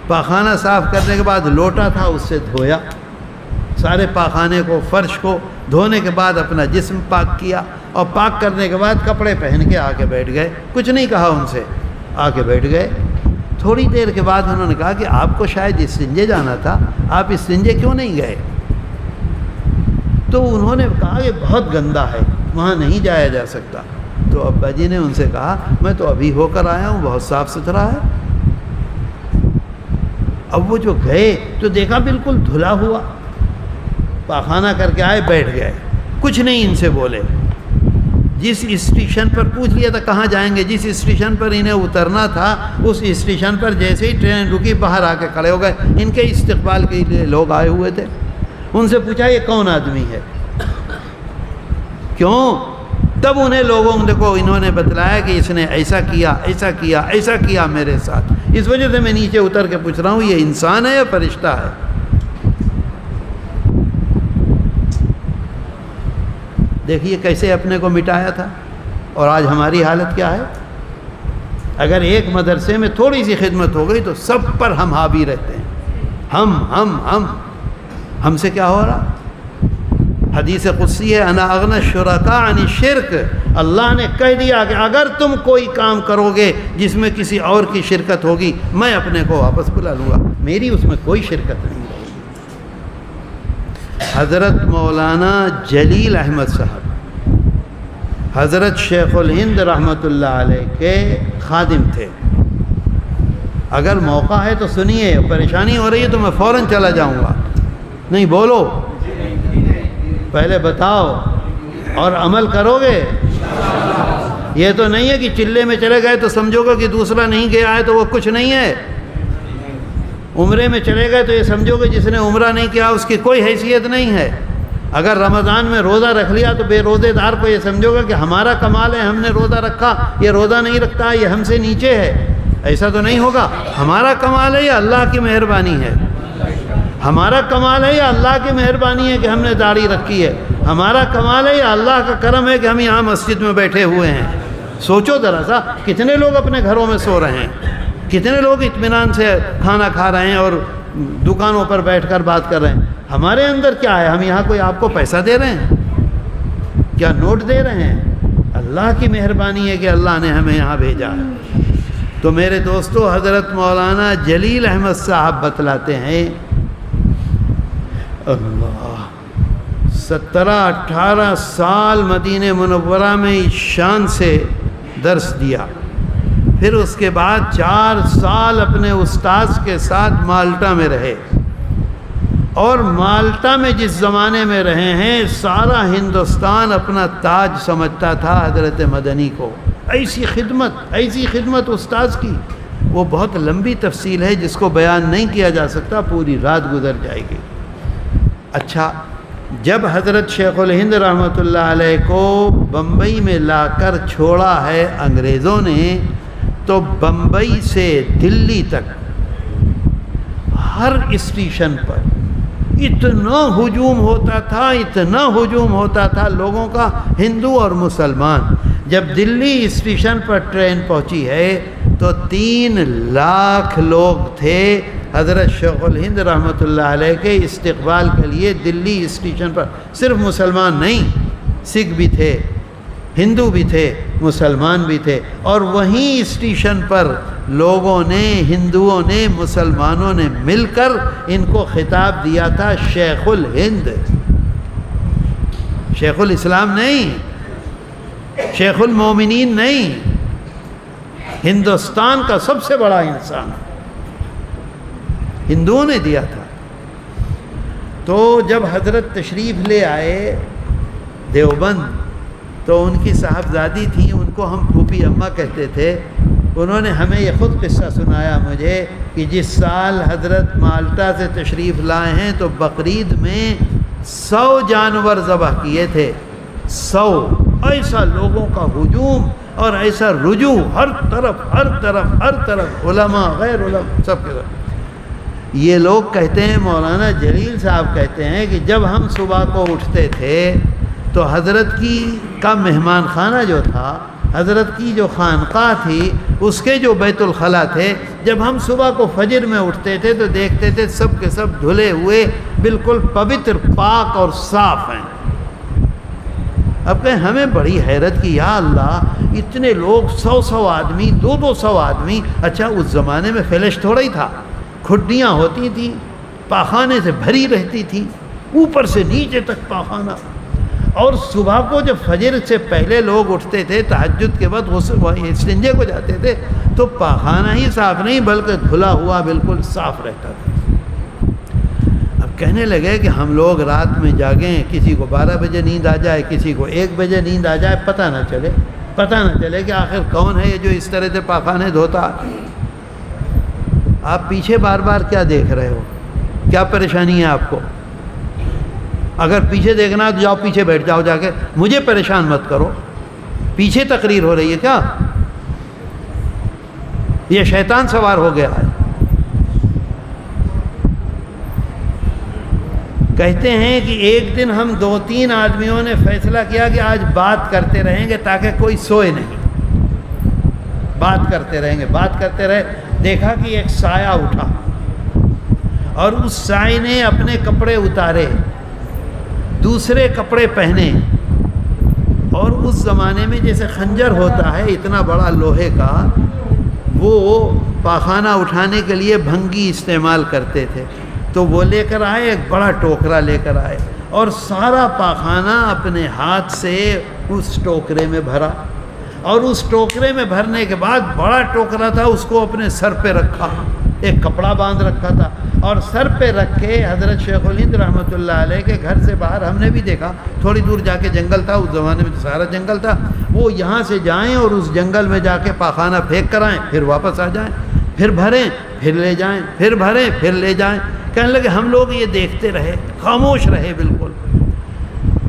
S1: پاخانہ صاف کرنے کے بعد لوٹا تھا، اس سے دھویا سارے پاخانے کو، فرش کو. دھونے کے بعد اپنا جسم پاک کیا، اور پاک کرنے کے بعد کپڑے پہن کے آ کے بیٹھ گئے. کچھ نہیں کہا ان سے، آ کے بیٹھ گئے. تھوڑی دیر کے بعد انہوں نے کہا کہ آپ کو شاید استنجے جانا تھا، آپ استنجے کیوں نہیں گئے؟ تو انہوں نے کہا کہ بہت گندا ہے، وہاں نہیں جایا جا سکتا. تو ابا جی نے ان سے کہا میں تو ابھی ہو کر آیا ہوں، بہت صاف ستھرا ہے. اب وہ جو گئے تو دیکھا بالکل دھلا ہوا. پاخانہ کر کے آئے، بیٹھ گئے، کچھ نہیں ان سے بولے. جس اسٹیشن پر پوچھ لیا تھا کہاں جائیں گے، جس اسٹیشن پر انہیں اترنا تھا اس اسٹیشن پر جیسے ہی ٹرین رکی باہر آ کے کھڑے ہو گئے. ان کے استقبال کے لیے لوگ آئے ہوئے تھے. ان سے پوچھا یہ کون آدمی ہے، کیوں؟ تب انہیں لوگوں کو انہوں نے بتلایا کہ اس نے ایسا کیا ایسا کیا ایسا کیا میرے ساتھ. اس وجہ سے میں نیچے اتر کے پوچھ رہا ہوں یہ انسان ہے یا فرشتہ ہے. دیکھیے کیسے اپنے کو مٹایا تھا. اور آج ہماری حالت کیا ہے؟ اگر ایک مدرسے میں تھوڑی سی خدمت ہو گئی تو سب پر ہم حاوی رہتے ہیں. ہم سے کیا ہو رہا؟ حدیث قدسی ہے انا اغنی الشرکاء عن الشرک. اللہ نے کہہ دیا کہ اگر تم کوئی کام کرو گے جس میں کسی اور کی شرکت ہوگی میں اپنے کو واپس بلا لوں گا، میری اس میں کوئی شرکت نہیں ہوگی. حضرت مولانا جلیل احمد صاحب حضرت شیخ الہند رحمۃ اللہ علیہ کے خادم تھے. اگر موقع ہے تو سنیے، پریشانی ہو رہی ہے تو میں فوراً چلا جاؤں گا. نہیں بولو، پہلے بتاؤ اور عمل کرو گے. یہ تو نہیں ہے کہ چلے میں چلے گئے تو سمجھو گے کہ دوسرا نہیں گیا ہے تو وہ کچھ نہیں ہے. عمرے میں چلے گئے تو یہ سمجھو گے جس نے عمرہ نہیں کیا اس کی کوئی حیثیت نہیں ہے. اگر رمضان میں روزہ رکھ لیا تو بے روزے دار کو یہ سمجھو گا کہ ہمارا کمال ہے، ہم نے روزہ رکھا، یہ روزہ نہیں رکھتا، یہ ہم سے نیچے ہے. ایسا تو نہیں ہوگا. ہمارا کمال ہے یا اللہ کی مہربانی ہے؟ ہمارا کمال ہے یا اللہ کی مہربانی ہے کہ ہم نے داڑھی رکھی ہے؟ ہمارا کمال ہے یا اللہ کا کرم ہے کہ ہم یہاں مسجد میں بیٹھے ہوئے ہیں؟ سوچو ذرا سا، کتنے لوگ اپنے گھروں میں سو رہے ہیں، کتنے لوگ اطمینان سے کھانا کھا رہے ہیں اور دکانوں پر بیٹھ کر بات کر رہے ہیں. ہمارے اندر کیا ہے؟ ہم یہاں کوئی آپ کو پیسہ دے رہے ہیں؟ کیا نوٹ دے رہے ہیں؟ اللہ کی مہربانی ہے کہ اللہ نے ہمیں یہاں بھیجا ہے. تو میرے دوستو، حضرت مولانا جلیل احمد صاحب بتلاتے ہیں اللہ 17-18 سال مدینہ منورہ میں شان سے درس دیا. پھر اس کے بعد 4 سال اپنے استاذ کے ساتھ مالٹا میں رہے. اور مالٹا میں جس زمانے میں رہے ہیں سارا ہندوستان اپنا تاج سمجھتا تھا حضرت مدنی کو. ایسی خدمت استاذ کی، وہ بہت لمبی تفصیل ہے جس کو بیان نہیں کیا جا سکتا، پوری رات گزر جائے گی. اچھا، جب حضرت شیخ الہند رحمۃ اللہ علیہ کو بمبئی میں لا کر چھوڑا ہے انگریزوں نے، تو بمبئی سے دلی تک ہر اسٹیشن پر اتنا ہجوم ہوتا تھا لوگوں کا، ہندو اور مسلمان. جب دلی اسٹیشن پر ٹرین پہنچی ہے تو 3 لاکھ لوگ تھے حضرت شیخ الہند رحمۃ اللہ علیہ کے استقبال کے لیے دلی اسٹیشن پر. صرف مسلمان نہیں، سکھ بھی تھے، ہندو بھی تھے، مسلمان بھی تھے. اور وہیں اسٹیشن پر لوگوں نے، ہندوؤں نے، مسلمانوں نے مل کر ان کو خطاب دیا تھا شیخ الہند. شیخ الاسلام نہیں، شیخ المومنین نہیں، ہندوستان کا سب سے بڑا انسان ہندوؤں نے دیا تھا. تو جب حضرت تشریف لے آئے دیوبند تو ان کی صاحبزادی تھیں، ان کو ہم پھوپھی اماں کہتے تھے. انہوں نے ہمیں یہ خود قصہ سنایا مجھے کہ جس سال حضرت مالٹا سے تشریف لائے ہیں تو بقرعید میں 100 جانور ذبح کیے تھے. 100. ایسا لوگوں کا ہجوم اور ایسا رجوع ہر طرف علماء غیر علماء سب کے ساتھ. یہ لوگ کہتے ہیں، مولانا جلیل صاحب کہتے ہیں کہ جب ہم صبح کو اٹھتے تھے تو حضرت کا مہمان خانہ جو تھا، حضرت کی جو خانقاہ تھی، اس کے جو بیت الخلا تھے، جب ہم صبح کو فجر میں اٹھتے تھے تو دیکھتے تھے سب کے سب دھلے ہوئے، بالکل پوتر، پاک اور صاف ہیں. اب کہیں ہمیں بڑی حیرت کی، یا اللہ اتنے لوگ، 100 آدمی، 200 آدمی. اچھا اس زمانے میں فلش تھوڑا ہی تھا، کھڈیاں ہوتی تھیں، پاخانے سے بھری رہتی تھی، اوپر سے نیچے تک پاخانہ. اور صبح کو جب فجر سے پہلے لوگ اٹھتے تھے، تہجد کے بعد استنجے کو جاتے تھے تو پاخانہ ہی صاف نہیں بلکہ دھلا ہوا بالکل صاف رہتا تھا. اب کہنے لگے کہ ہم لوگ رات میں جاگیں، کسی کو 12 بجے نیند آ جائے، کسی کو 1 بجے نیند آ جائے، پتہ نہ چلے کہ آخر کون ہے یہ جو اس طرح سے پاخانے دھوتا. آپ پیچھے بار بار کیا دیکھ رہے ہو؟ کیا پریشانی ہے آپ کو؟ اگر پیچھے دیکھنا ہے تو جاؤ پیچھے بیٹھ جاؤ جا کے، مجھے پریشان مت کرو. پیچھے تقریر ہو رہی ہے کیا؟ یہ شیطان سوار ہو گیا ہے. کہتے ہیں کہ ایک دن ہم 2-3 آدمیوں نے فیصلہ کیا کہ آج بات کرتے رہیں گے تاکہ کوئی سوئے نہیں. بات کرتے رہے. دیکھا کہ ایک سایہ اٹھا اور اس سائے نے اپنے کپڑے اتارے، دوسرے کپڑے پہنے، اور اس زمانے میں جیسے خنجر ہوتا ہے اتنا بڑا لوہے کا، وہ پاخانہ اٹھانے کے لیے بھنگی استعمال کرتے تھے، تو وہ لے کر آئے، ایک بڑا ٹوکرا لے کر آئے اور سارا پاخانہ اپنے ہاتھ سے اس ٹوکرے میں بھرا. اور اس ٹوکرے میں بھرنے کے بعد بڑا ٹوکرا تھا، اس کو اپنے سر پہ رکھا، ایک کپڑا باندھ رکھا تھا، اور سر پہ رکھ کے حضرت شیخ الہند رحمۃ اللہ علیہ کے گھر سے باہر، ہم نے بھی دیکھا تھوڑی دور جا کے جنگل تھا، اس زمانے میں تو سارا جنگل تھا، وہ یہاں سے جائیں اور اس جنگل میں جا کے پاخانہ پھینک کر آئیں، پھر واپس آ جائیں، پھر بھریں، پھر لے جائیں، پھر بھریں، پھر لے جائیں. کہنے لگے ہم لوگ یہ دیکھتے رہے، خاموش رہے بالکل.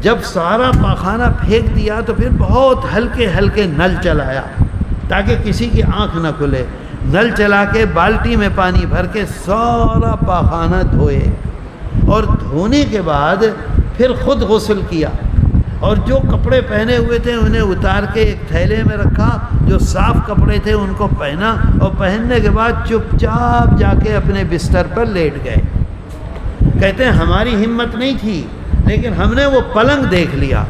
S1: جب سارا پاخانہ پھینک دیا تو پھر بہت ہلکے نل چلایا تاکہ کسی کی آنکھ نہ کھلے. نل چلا کے بالٹی میں پانی بھر کے سارا پاخانہ دھوئے، اور دھونے کے بعد پھر خود غسل کیا، اور جو کپڑے پہنے ہوئے تھے انہیں اتار کے ایک تھیلے میں رکھا، جو صاف کپڑے تھے ان کو پہنا، اور پہننے کے بعد چپ چاپ جا کے اپنے بستر پر لیٹ گئے. کہتے ہیں ہماری ہمت نہیں تھی، لیکن ہم نے وہ پلنگ دیکھ لیا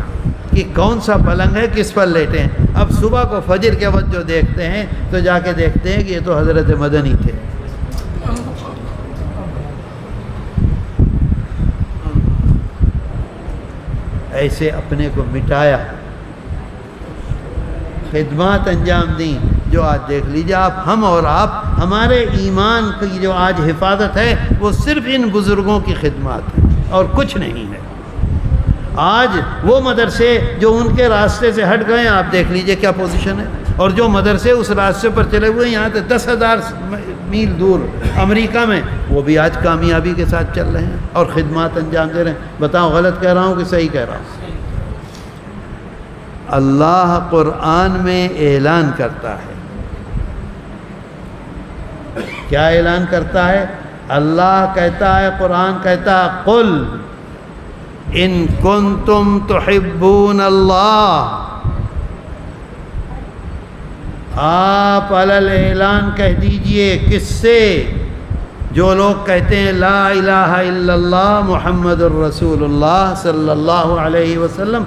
S1: کہ کون سا پلنگ ہے، کس پر لیٹے ہیں. اب صبح کو فجر کے وقت جو دیکھتے ہیں تو جا کے دیکھتے ہیں کہ یہ تو حضرت مدنی تھے. ایسے اپنے کو مٹایا، خدمات انجام دیں. جو آج دیکھ لیجیے آپ، ہم اور آپ، ہمارے ایمان کی جو آج حفاظت ہے وہ صرف ان بزرگوں کی خدمات ہے اور کچھ نہیں ہے. آج وہ مدرسے جو ان کے راستے سے ہٹ گئے، آپ دیکھ لیجئے کیا پوزیشن ہے، اور جو مدرسے اس راستے پر چلے ہوئے یہاں سے 10,000 میل دور امریکہ میں، وہ بھی آج کامیابی کے ساتھ چل رہے ہیں اور خدمات انجام دے رہے ہیں. بتاؤ غلط کہہ رہا ہوں کہ صحیح کہہ رہا ہوں؟ اللہ قرآن میں اعلان کرتا ہے. کیا اعلان کرتا ہے؟ اللہ کہتا ہے، قرآن کہتا ہے، قل ان کنتم تحبون اللہ. آپ علل اعلان کہہ دیجئے کس سے؟ جو لوگ کہتے ہیں لا الہ الا اللہ محمد الرسول اللہ صلی اللہ علیہ وسلم،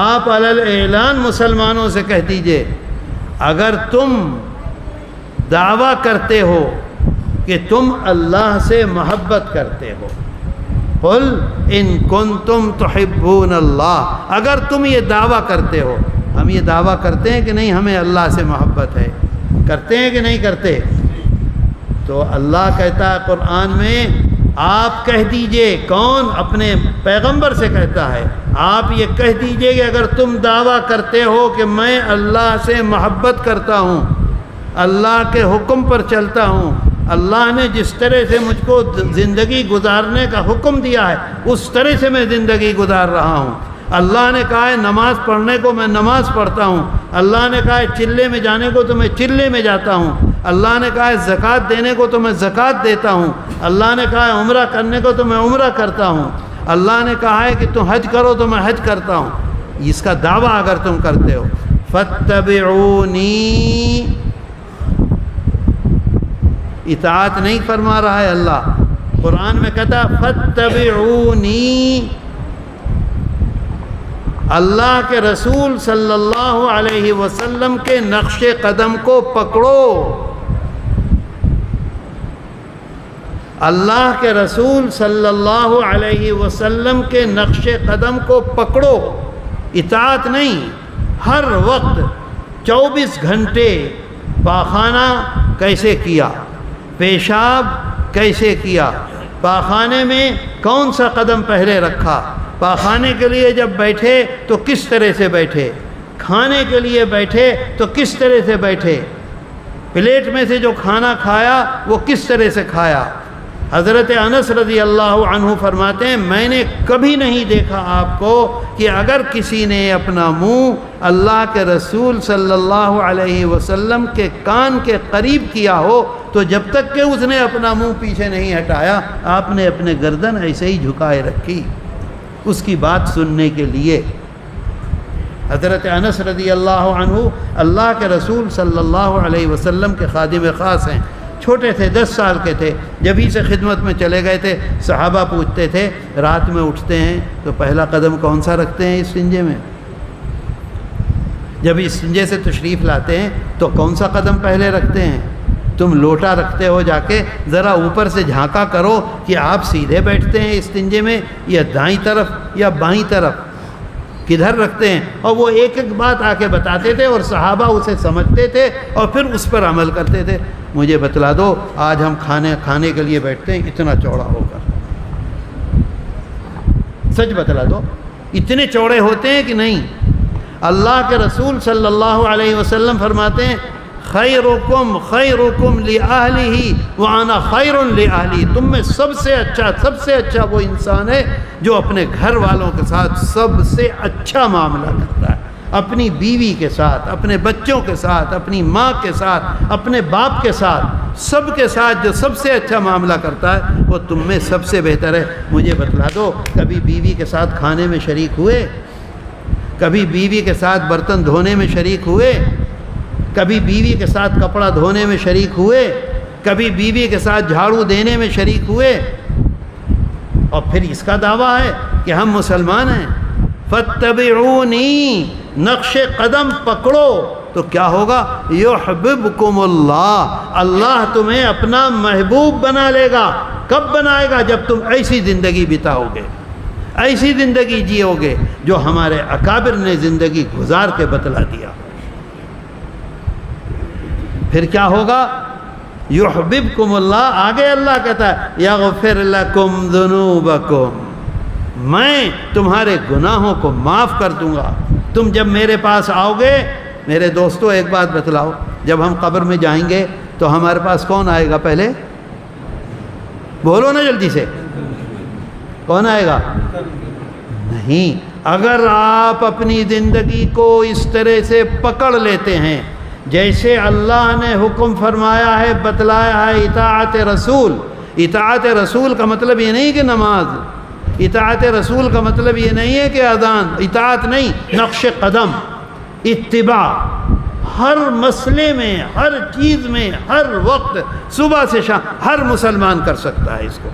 S1: آپ علل اعلان مسلمانوں سے کہہ دیجئے اگر تم دعویٰ کرتے ہو کہ تم اللہ سے محبت کرتے ہو، قل ان کنتم تحبون اللہ، اگر تم یہ دعویٰ کرتے ہو، ہم یہ دعویٰ کرتے ہیں کہ نہیں ہمیں اللہ سے محبت ہے، کرتے ہیں کہ نہیں کرتے؟ تو اللہ کہتا ہے قرآن میں آپ کہہ دیجئے، کون؟ اپنے پیغمبر سے کہتا ہے، آپ یہ کہہ دیجئے کہ اگر تم دعویٰ کرتے ہو کہ میں اللہ سے محبت کرتا ہوں، اللہ کے حکم پر چلتا ہوں، اللہ نے جس طرح سے مجھ کو زندگی گزارنے کا حکم دیا ہے اس طرح سے میں زندگی گزار رہا ہوں، اللہ نے کہا ہے نماز پڑھنے کو میں نماز پڑھتا ہوں، اللہ نے کہا ہے چلے میں جانے کو تو میں چلے میں جاتا ہوں، اللہ نے کہا ہے زکوٰۃ دینے کو تو میں زکوٰۃ دیتا ہوں، اللہ نے کہا ہے عمرہ کرنے کو تو میں عمرہ کرتا ہوں، اللہ نے کہا ہے کہ تم حج کرو تو میں حج کرتا ہوں، اس کا دعویٰ اگر تم کرتے ہو فاتبعونی، اطاعت نہیں فرما رہا ہے اللہ، قرآن میں کہتا فاتبعونی، اللہ کے رسول صلی اللہ علیہ وسلم کے نقش قدم کو پکڑو، اللہ کے رسول صلی اللہ علیہ وسلم کے نقش قدم کو پکڑو، اطاعت نہیں، ہر وقت 24 گھنٹے پاخانہ کیسے کیا، پیشاب کیسے کیا، پاخانے میں کون سا قدم پہلے رکھا، پاخانے کے لیے جب بیٹھے تو کس طرح سے بیٹھے، کھانے کے لیے بیٹھے تو کس طرح سے بیٹھے، پلیٹ میں سے جو کھانا کھایا وہ کس طرح سے کھایا۔ حضرت انس رضی اللہ عنہ فرماتے ہیں میں نے کبھی نہیں دیکھا آپ کو کہ اگر کسی نے اپنا منہ اللہ کے رسول صلی اللہ علیہ وسلم کے کان کے قریب کیا ہو تو جب تک کہ اس نے اپنا منہ پیچھے نہیں ہٹایا آپ نے اپنے گردن ایسے ہی جھکائے رکھی اس کی بات سننے کے لیے۔ حضرت انس رضی اللہ عنہ اللہ کے رسول صلی اللہ علیہ وسلم کے خادم خاص ہیں، چھوٹے تھے، 10 سال کے تھے، جب ہی سے خدمت میں چلے گئے تھے۔ صحابہ پوچھتے تھے رات میں اٹھتے ہیں تو پہلا قدم کون سا رکھتے ہیں استنجے میں؟ جب استنجے سے تشریف لاتے ہیں تو کون سا قدم پہلے رکھتے ہیں؟ تم لوٹا رکھتے ہو، جا کے ذرا اوپر سے جھانکا کرو کہ آپ سیدھے بیٹھتے ہیں استنجے میں یا دائیں طرف یا بائیں طرف، کدھر رکھتے ہیں؟ اور وہ ایک ایک بات آ کے بتاتے تھے اور صحابہ اسے سمجھتے تھے اور پھر اس پر عمل کرتے تھے۔ مجھے بتلا دو آج ہم کھانے کے لیے بیٹھتے ہیں اتنا چوڑا ہو کر، سچ بتلا دو اتنے چوڑے ہوتے ہیں کہ نہیں؟ اللہ کے رسول صلی اللہ علیہ وسلم فرماتے ہیں خیرکم خیرکم لأہلہ وانا خیر لأہلی، تم میں سب سے اچھا وہ انسان ہے جو اپنے گھر والوں کے ساتھ سب سے اچھا معاملہ کرتا ہے، اپنی بیوی کے ساتھ، اپنے بچوں کے ساتھ، اپنی ماں کے ساتھ، اپنے باپ کے ساتھ، سب کے ساتھ جو سب سے اچھا معاملہ کرتا ہے وہ تم میں سب سے بہتر ہے۔ مجھے بتلا دو کبھی بیوی کے ساتھ کھانے میں شریک ہوئے؟ کبھی بیوی کے ساتھ برتن دھونے میں شریک ہوئے؟ کبھی بیوی کے ساتھ کپڑا دھونے میں شریک ہوئے؟ کبھی بیوی کے ساتھ جھاڑو دینے میں شریک ہوئے؟ اور پھر اس کا دعویٰ ہے کہ ہم مسلمان ہیں۔ فاتبعونی، نقش قدم پکڑو تو کیا ہوگا؟ یحببکم اللہ، اللہ تمہیں اپنا محبوب بنا لے گا۔ کب بنائے گا؟ جب تم ایسی زندگی بتاؤ گے، ایسی زندگی جیو گے جو ہمارے اکابر نے زندگی گزار کے بتلا دیا۔ پھر کیا ہوگا؟ یحببکم اللہ، آگے اللہ کہتا ہے یغفر لکم ذنوبکم، میں تمہارے گناہوں کو معاف کر دوں گا۔ تم جب میرے پاس آؤ گے، میرے دوستو ایک بات بتلاؤ، جب ہم قبر میں جائیں گے تو ہمارے پاس کون آئے گا؟ پہلے بولو نا جلدی سے، کون آئے گا؟ نہیں، اگر آپ اپنی زندگی کو اس طرح سے پکڑ لیتے ہیں جیسے اللہ نے حکم فرمایا ہے، بتلایا ہے، اطاعت رسول۔ اطاعت رسول کا مطلب یہ نہیں کہ نماز، اطاعت رسول کا مطلب یہ نہیں ہے کہ اذان، اطاعت نہیں، نقش قدم، اتباع، ہر مسئلے میں، ہر چیز میں، ہر وقت، صبح سے شام، ہر مسلمان کر سکتا ہے اس کو،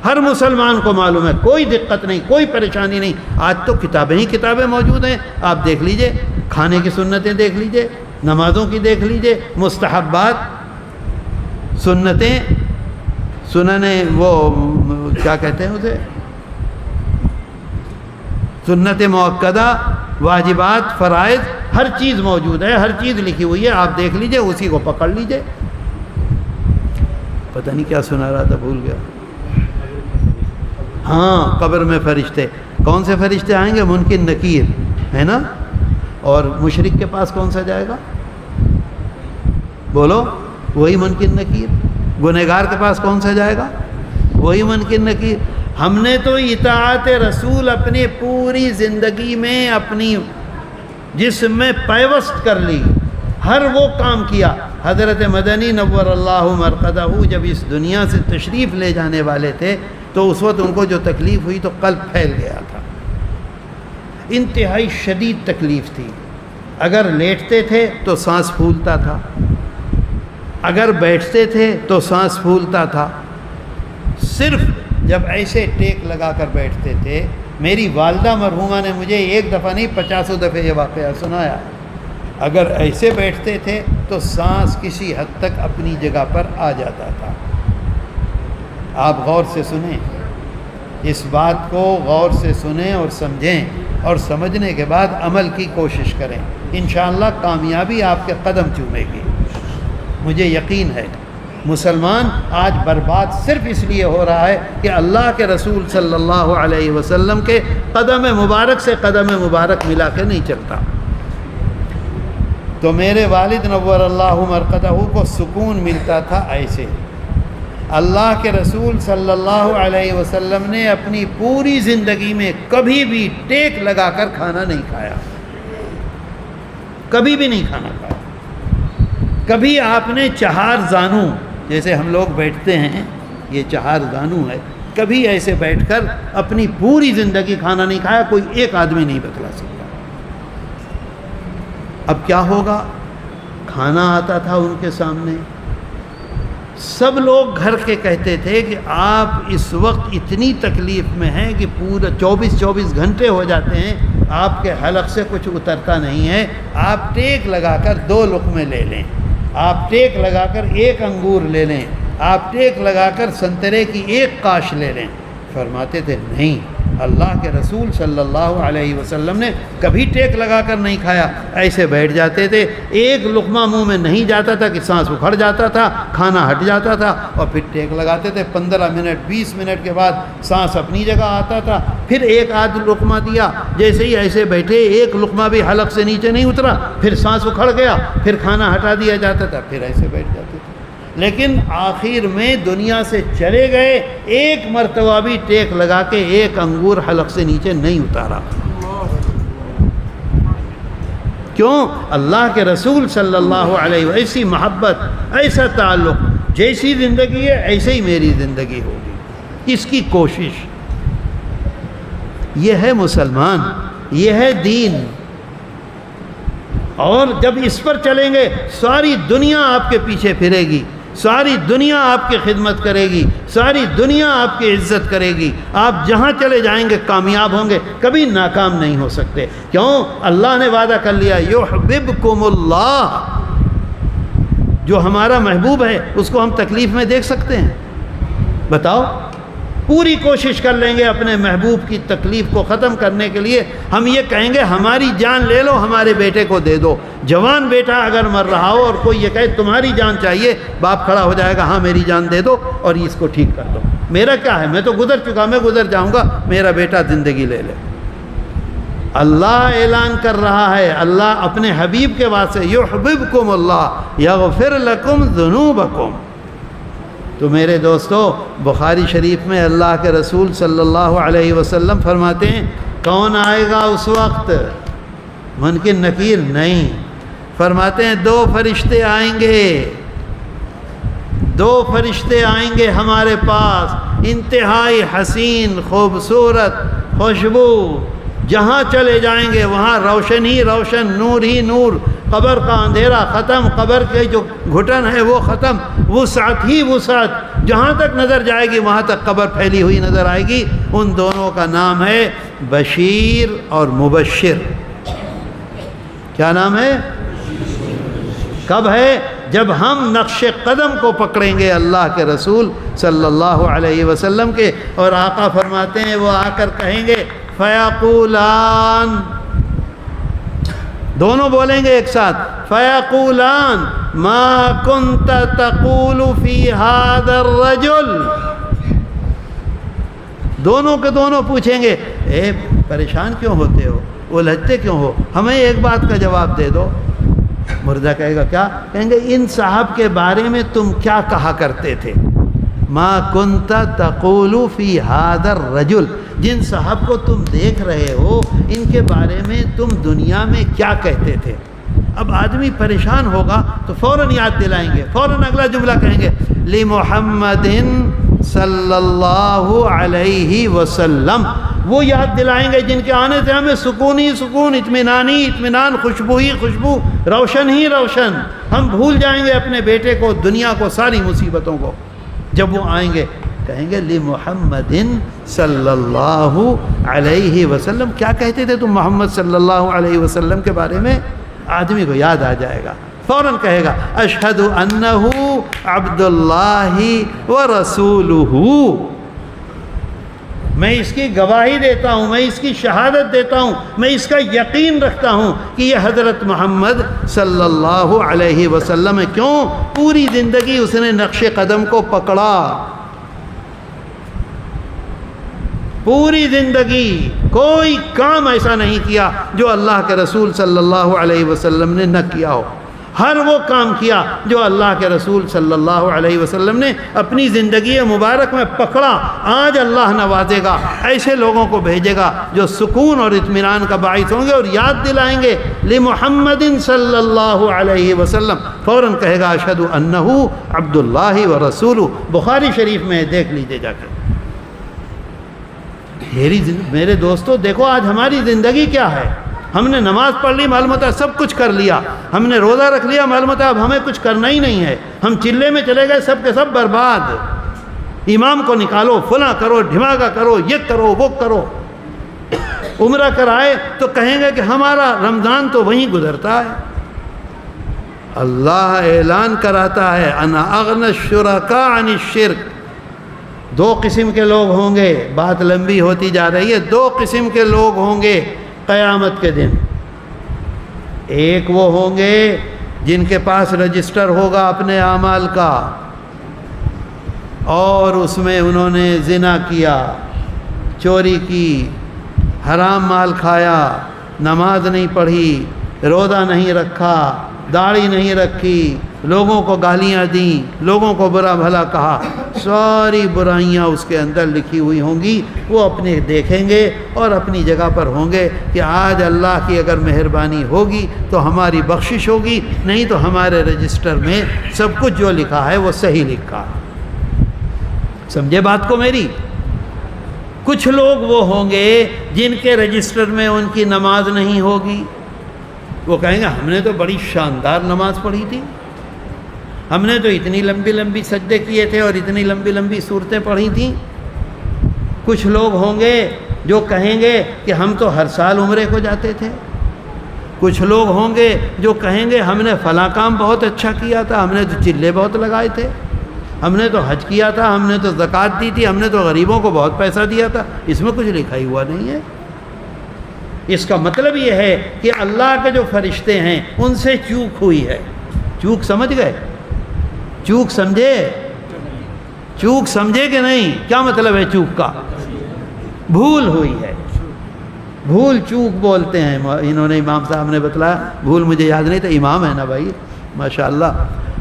S1: ہر مسلمان کو معلوم ہے، کوئی دقت نہیں، کوئی پریشانی نہیں۔ آج تو کتابیں ہی کتابیں موجود ہیں، آپ دیکھ لیجئے، کھانے کی سنتیں دیکھ لیجئے، نمازوں کی دیکھ لیجئے، مستحبات، سنتیں، سنن، وہ کیا کہتے ہیں اسے، سنت مؤکدہ، واجبات، فرائض، ہر چیز موجود ہے، ہر چیز لکھی ہوئی ہے، آپ دیکھ لیجئے، اسی کو پکڑ لیجئے۔ پتہ نہیں کیا سنا رہا تھا، بھول گیا۔ ہاں، قبر میں فرشتے، کون سے فرشتے آئیں گے؟ منکر نکیر، ہے نا؟ اور مشرک کے پاس کون سا جائے گا؟ بولو، وہی منکر نکیر۔ گنہگار کے پاس کون سا جائے گا؟ وہی منکر نکیر۔ ہم نے تو اطاعت رسول اپنی پوری زندگی میں اپنی جسم میں پیوست کر لی، ہر وہ کام کیا۔ حضرت مدنی نور اللہ مرقدہ جب اس دنیا سے تشریف لے جانے والے تھے تو اس وقت ان کو جو تکلیف ہوئی تو قلب پھیل گیا تھا، انتہائی شدید تکلیف تھی۔ اگر لیٹتے تھے تو سانس پھولتا تھا، اگر بیٹھتے تھے تو سانس پھولتا تھا۔ صرف جب ایسے ٹیک لگا کر بیٹھتے تھے، میری والدہ مرحومہ نے مجھے ایک دفعہ نہیں 50 دفعہ یہ واقعہ سنایا، اگر ایسے بیٹھتے تھے تو سانس کسی حد تک اپنی جگہ پر آ جاتا تھا۔ آپ غور سے سنیں، اس بات کو غور سے سنیں اور سمجھیں، اور سمجھنے کے بعد عمل کی کوشش کریں، انشاءاللہ کامیابی آپ کے قدم چومے گی، مجھے یقین ہے۔ مسلمان آج برباد صرف اس لیے ہو رہا ہے کہ اللہ کے رسول صلی اللہ علیہ وسلم کے قدم مبارک سے قدم مبارک ملا کے نہیں چلتا۔ تو میرے والد نور اللہ مرقدہ کو سکون ملتا تھا ایسے۔ اللہ کے رسول صلی اللہ علیہ وسلم نے اپنی پوری زندگی میں کبھی بھی ٹیک لگا کر کھانا نہیں کھایا، کبھی بھی نہیں کھانا کھایا۔ کبھی آپ نے چہار زانو، جیسے ہم لوگ بیٹھتے ہیں، یہ چہار زانو ہے، کبھی ایسے بیٹھ کر اپنی پوری زندگی کھانا نہیں کھایا، کوئی ایک آدمی نہیں بتلا سکتا۔ اب کیا ہوگا؟ کھانا آتا تھا ان کے سامنے، سب لوگ گھر کے کہتے تھے کہ آپ اس وقت اتنی تکلیف میں ہیں کہ پورا 24 گھنٹے ہو جاتے ہیں آپ کے حلق سے کچھ اترتا نہیں ہے، آپ ٹیک لگا کر 2 لقمے لے لیں، آپ ٹیک لگا کر 1 انگور لے لیں، آپ ٹیک لگا کر سنترے کی 1 قاش لے لیں۔ فرماتے تھے نہیں، اللہ کے رسول صلی اللہ علیہ وسلم نے کبھی ٹیک لگا کر نہیں کھایا، ایسے بیٹھ جاتے تھے، 1 لقمہ منہ میں نہیں جاتا تھا کہ سانس اکھڑ جاتا تھا، کھانا ہٹ جاتا تھا، اور پھر ٹیک لگاتے تھے، 15 منٹ 20 منٹ کے بعد سانس اپنی جگہ آتا تھا، پھر 1 آدھ لقمہ دیا، جیسے ہی ایسے بیٹھے 1 لقمہ بھی حلق سے نیچے نہیں اترا، پھر سانس اکھڑ گیا، پھر کھانا ہٹا دیا جاتا تھا، پھر ایسے بیٹھ جاتے تھے۔ لیکن آخر میں دنیا سے چلے گئے، 1 مرتبہ بھی ٹیک لگا کے 1 انگور حلق سے نیچے نہیں اتارا۔ کیوں؟ اللہ کے رسول صلی اللہ علیہ وسلم، ایسی محبت، ایسا تعلق، جیسی زندگی ہے ایسے ہی میری زندگی ہوگی، اس کی کوشش۔ یہ ہے مسلمان، یہ ہے دین۔ اور جب اس پر چلیں گے ساری دنیا آپ کے پیچھے پھرے گی، ساری دنیا آپ کی خدمت کرے گی، ساری دنیا آپ کی عزت کرے گی، آپ جہاں چلے جائیں گے کامیاب ہوں گے، کبھی ناکام نہیں ہو سکتے۔ کیوں؟ اللہ نے وعدہ کر لیا، یحببکم اللہ، جو ہمارا محبوب ہے اس کو ہم تکلیف میں دیکھ سکتے ہیں؟ بتاؤ، پوری کوشش کر لیں گے اپنے محبوب کی تکلیف کو ختم کرنے کے لیے۔ ہم یہ کہیں گے ہماری جان لے لو، ہمارے بیٹے کو دے دو۔ جوان بیٹا اگر مر رہا ہو اور کوئی یہ کہے تمہاری جان چاہیے، باپ کھڑا ہو جائے گا، ہاں میری جان دے دو اور اس کو ٹھیک کر دو، میرا کیا ہے، میں تو گزر چکا، میں گزر جاؤں گا، میرا بیٹا زندگی لے لے۔ اللہ اعلان کر رہا ہے، اللہ اپنے حبیب کے واسطے، یحببکم اللہ یغفر لکم ذنوبکم۔ تو میرے دوستو، بخاری شریف میں اللہ کے رسول صلی اللہ علیہ وسلم فرماتے ہیں کون آئے گا اس وقت؟ منکر نکیر نہیں، فرماتے ہیں 2 فرشتے آئیں گے، 2 فرشتے آئیں گے ہمارے پاس، انتہائی حسین، خوبصورت، خوشبو، جہاں چلے جائیں گے وہاں روشن ہی روشن، نور ہی نور، قبر کا اندھیرا ختم، قبر کے جو گھٹن ہے وہ ختم، وسعت ہی وسعت، جہاں تک نظر جائے گی وہاں تک قبر پھیلی ہوئی نظر آئے گی۔ ان دونوں کا نام ہے بشیر اور مبشر۔ کیا نام ہے؟ کب ہے؟ جب ہم نقش قدم کو پکڑیں گے اللہ کے رسول صلی اللہ علیہ وسلم کے، اور آقا فرماتے ہیں وہ آ کر کہیں گے فیقولان، دونوں بولیں گے ایک ساتھ، فیقولان ما کنت تقول فی ھذا الرجل، دونوں کے دونوں پوچھیں گے اے پریشان کیوں ہوتے ہو، الجھتے کیوں ہو، ہمیں ایک بات کا جواب دے دو۔ مردہ کہے گا کیا؟ کہیں گے ان صاحب کے بارے میں تم کیا کہا کرتے تھے، ما کنت تقول فی ھذا الرجل، جن صاحب کو تم دیکھ رہے ہو ان کے بارے میں تم دنیا میں کیا کہتے تھے۔ اب آدمی پریشان ہوگا تو فوراً یاد دلائیں گے، فوراً اگلا جملہ کہیں گے لمحمد صلی اللہ علیہ وسلم، وہ یاد دلائیں گے جن کے آنے سے ہمیں سکون ہی سکون، اطمینان ہی اطمینان، خوشبو ہی خوشبو، روشن ہی روشن، ہم بھول جائیں گے اپنے بیٹے کو، دنیا کو، ساری مصیبتوں کو۔ جب وہ آئیں گے کہیں گے لمحمد صلی اللہ علیہ وسلم، کیا کہتے تھے تم محمد صلی اللہ علیہ وسلم کے بارے میں؟ آدمی کو یاد آ جائے گا، فوراً کہے گا اشہد انہ عبد اللہ ورسولہ، میں اس کی گواہی دیتا ہوں، میں اس کی شہادت دیتا ہوں، میں اس کا یقین رکھتا ہوں کہ یہ حضرت محمد صلی اللہ علیہ وسلم ہے۔ کیوں؟ پوری زندگی اس نے نقش قدم کو پکڑا، پوری زندگی کوئی کام ایسا نہیں کیا جو اللہ کے رسول صلی اللہ علیہ وسلم نے نہ کیا ہو، ہر وہ کام کیا جو اللہ کے رسول صلی اللہ علیہ وسلم نے اپنی زندگی مبارک میں پکڑا۔ آج اللہ نوازے گا، ایسے لوگوں کو بھیجے گا جو سکون اور اطمینان کا باعث ہوں گے اور یاد دلائیں گے لمحمد صلی اللہ علیہ وسلم، فوراً کہے گا اشہد انہ عبد اللہ ورسولہ۔ بخاری شریف میں دیکھ لیجیے جا کر۔ میرے دوستو دیکھو آج ہماری زندگی کیا ہے، ہم نے نماز پڑھ لی، معلوم ہوتا ہے سب کچھ کر لیا، ہم نے روزہ رکھ لیا، معلوم ہوتا ہے اب ہمیں کچھ کرنا ہی نہیں ہے، ہم چلے میں چلے گئے، سب کے سب برباد۔ امام کو نکالو، فلاں کرو، ڈھماکہ کرو، یہ کرو وہ کرو۔ عمرہ کرائے تو کہیں گے کہ ہمارا رمضان تو وہیں گزرتا ہے۔ اللہ اعلان کراتا ہے انا اغنی الشرکاء عن الشرک۔ دو قسم کے لوگ ہوں گے، بات لمبی ہوتی جا رہی ہے، دو قسم کے لوگ ہوں گے قیامت کے دن۔ ایک وہ ہوں گے جن کے پاس رجسٹر ہوگا اپنے اعمال کا، اور اس میں انہوں نے زنا کیا، چوری کی، حرام مال کھایا، نماز نہیں پڑھی، روزہ نہیں رکھا، داڑھی نہیں رکھی، لوگوں کو گالیاں دیں، لوگوں کو برا بھلا کہا، ساری برائیاں اس کے اندر لکھی ہوئی ہوں گی۔ وہ اپنے دیکھیں گے اور اپنی جگہ پر ہوں گے کہ آج اللہ کی اگر مہربانی ہوگی تو ہماری بخشش ہوگی، نہیں تو ہمارے رجسٹر میں سب کچھ جو لکھا ہے وہ صحیح لکھا۔ سمجھے بات کو میری؟ کچھ لوگ وہ ہوں گے جن کے رجسٹر میں ان کی نماز نہیں ہوگی، وہ کہیں گے ہم نے تو بڑی شاندار نماز پڑھی تھی، ہم نے تو اتنی لمبی لمبی سجدے کیے تھے اور اتنی لمبی لمبی صورتیں پڑھی تھیں۔ کچھ لوگ ہوں گے جو کہیں گے کہ ہم تو ہر سال عمرے کو جاتے تھے۔ کچھ لوگ ہوں گے جو کہیں گے ہم نے فلاں کام بہت اچھا کیا تھا، ہم نے تو چلے بہت لگائے تھے، ہم نے تو حج کیا تھا، ہم نے تو زکوٰۃ دی تھی، ہم نے تو غریبوں کو بہت پیسہ دیا تھا۔ اس میں کچھ لکھا ہی ہوا نہیں ہے۔ اس کا مطلب یہ ہے کہ اللہ کے جو فرشتے ہیں ان سے چوک ہوئی ہے۔ چوک سمجھ گئے؟ چوک سمجھے؟ چوک سمجھے کہ نہیں؟ کیا مطلب ہے چوک کا؟ بھول ہوئی ہے، بھول چوک بولتے ہیں۔ انہوں نے امام صاحب نے بتلایا، بھول مجھے یاد نہیں تھا، امام ہے نا بھائی ماشاءاللہ۔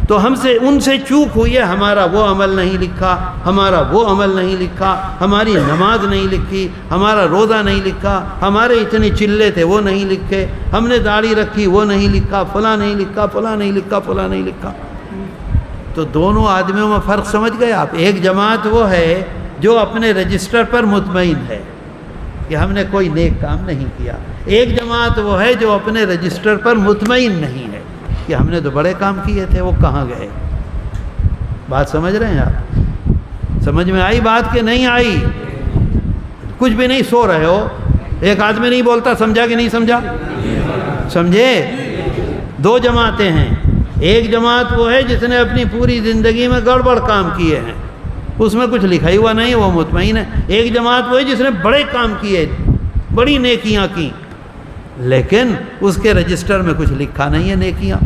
S1: تو ان سے چوک ہوئی ہے، ہمارا وہ عمل نہیں لکھا، ہمارا وہ عمل نہیں لکھا، ہماری نماز نہیں لکھی، ہمارا روزہ نہیں لکھا، ہمارے اتنے چلے تھے وہ نہیں لکھے، ہم نے داڑھی رکھی وہ نہیں لکھا، فلاں نہیں لکھا، فلاں نہیں لکھا، فلاں نہیں لکھا۔ تو دونوں آدمیوں میں فرق سمجھ گئے آپ؟ ایک جماعت وہ ہے جو اپنے رجسٹر پر مطمئن ہے، کہ ہم نے کوئی نیک کام نہیں کیا۔ ایک جماعت وہ ہے جو اپنے رجسٹر پر مطمئن نہیں ہے کہ ہم نے تو بڑے کام کیے تھے، وہ کہاں گئے؟ بات سمجھ رہے ہیں آپ؟ سمجھ میں آئی بات کہ نہیں آئی؟ کچھ بھی نہیں، سو رہے ہو۔ ایک آدمی نہیں بولتا، سمجھا کہ نہیں سمجھا؟ سمجھے؟ دو جماعتیں ہیں۔ ایک جماعت وہ ہے جس نے اپنی پوری زندگی میں گڑبڑ کام کیے ہیں، اس میں کچھ لکھا ہی ہوا نہیں، وہ مطمئن ہے۔ ایک جماعت وہ ہے جس نے بڑے کام کیے، بڑی نیکیاں کی، لیکن اس کے رجسٹر میں کچھ لکھا نہیں ہے نیکیاں،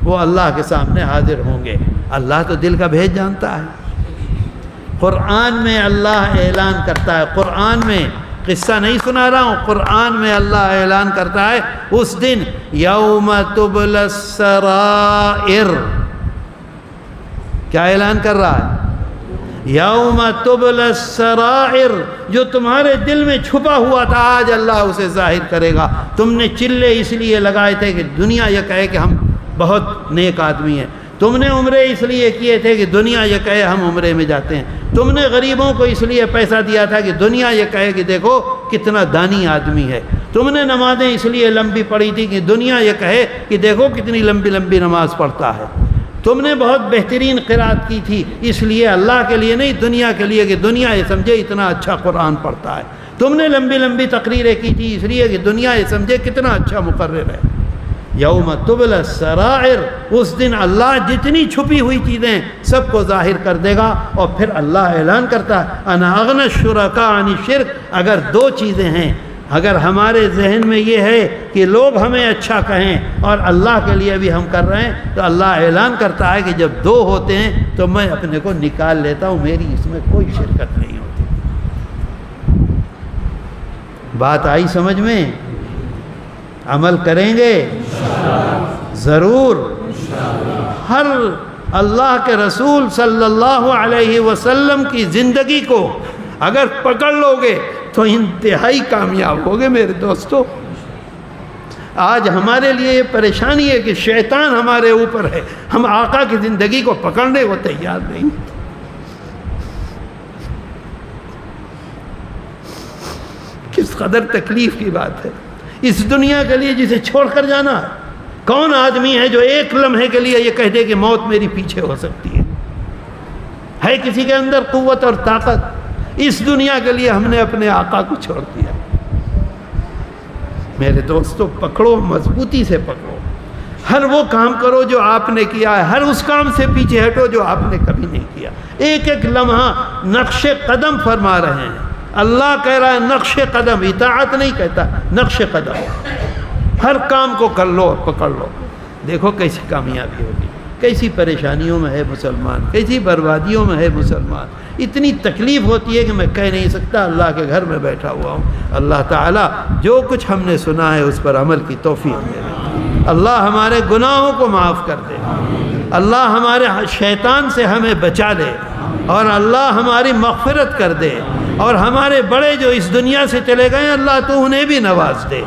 S1: وہ اللہ کے سامنے حاضر ہوں گے۔ اللہ تو دل کا بھید جانتا ہے۔ قرآن میں اللہ اعلان کرتا ہے، قرآن میں قصہ نہیں سنا رہا ہوں، قرآن میں اللہ اعلان کرتا ہے اس دن یوم تبلی السرائر۔ کیا اعلان کر رہا ہے؟ یوم تبلی السرائر، جو تمہارے دل میں چھپا ہوا تھا آج اللہ اسے ظاہر کرے گا۔ تم نے چلے اس لیے لگائے تھے کہ دنیا یہ کہے کہ ہم بہت نیک آدمی ہیں، تم نے عمرے اس لیے کیے تھے کہ دنیا یہ کہے ہم عمرے میں جاتے ہیں، تم نے غریبوں کو اس لیے پیسہ دیا تھا کہ دنیا یہ کہے کہ دیکھو کتنا دانی آدمی ہے، تم نے نمازیں اس لیے لمبی پڑھی تھی کہ دنیا یہ کہے کہ دیکھو کتنی لمبی لمبی نماز پڑھتا ہے، تم نے بہت بہترین قرات کی تھی اس لیے، اللہ کے لیے نہیں دنیا کے لیے، کہ دنیا یہ سمجھے اتنا اچھا قرآن پڑھتا ہے، تم نے لمبی لمبی تقریریں کی تھی اس لیے کہ دنیا یہ سمجھے کتنا اچھا مقرر ہے۔ یوم تبلی السرائر، اس دن اللہ جتنی چھپی ہوئی چیزیں سب کو ظاہر کر دے گا، اور پھر اللہ اعلان کرتا ہے انا اغنی الشرکاء عن الشرک۔ اگر دو چیزیں ہیں، اگر ہمارے ذہن میں یہ ہے کہ لوگ ہمیں اچھا کہیں اور اللہ کے لیے بھی ہم کر رہے ہیں، تو اللہ اعلان کرتا ہے کہ جب دو ہوتے ہیں تو میں اپنے کو نکال لیتا ہوں، میری اس میں کوئی شرکت نہیں ہوتی۔ بات آئی سمجھ میں؟ عمل کریں گے ضرور۔ ہر اللہ کے رسول صلی اللہ علیہ وسلم کی زندگی کو اگر پکڑ لو گے تو انتہائی کامیاب ہوگے میرے دوستو۔ آج ہمارے لیے یہ پریشانی ہے کہ شیطان ہمارے اوپر ہے، ہم آقا کی زندگی کو پکڑنے کو تیار نہیں۔ کس قدر تکلیف کی بات ہے اس دنیا کے لیے جسے چھوڑ کر جانا۔ کون آدمی ہے جو ایک لمحے کے لیے یہ کہہ دے کہ موت میری پیچھے ہو سکتی ہے کسی کے اندر قوت اور طاقت؟ اس دنیا کے لیے ہم نے اپنے آقا کو چھوڑ دیا۔ میرے دوستو پکڑو، مضبوطی سے پکڑو، ہر وہ کام کرو جو آپ نے کیا ہے، ہر اس کام سے پیچھے ہٹو جو آپ نے کبھی نہیں کیا۔ ایک ایک لمحہ نقش قدم فرما رہے ہیں، اللہ کہہ رہا ہے نقش قدم، اطاعت نہیں کہتا، نقش قدم۔ ہر کام کو کر لو اور پکڑ لو، دیکھو کیسی کامیابی ہوگی۔ کیسی پریشانیوں میں ہے مسلمان، کیسی بربادیوں میں ہے مسلمان، اتنی تکلیف ہوتی ہے کہ میں کہہ نہیں سکتا۔ اللہ کے گھر میں بیٹھا ہوا ہوں، اللہ تعالیٰ جو کچھ ہم نے سنا ہے اس پر عمل کی توفیق دے دے، اللہ ہمارے گناہوں کو معاف کر دے، اللہ ہمارے شیطان سے ہمیں بچا لے، اور اللہ ہماری مغفرت کر دے، اور ہمارے بڑے جو اس دنیا سے چلے گئے اللہ تو انہیں بھی نواز دے،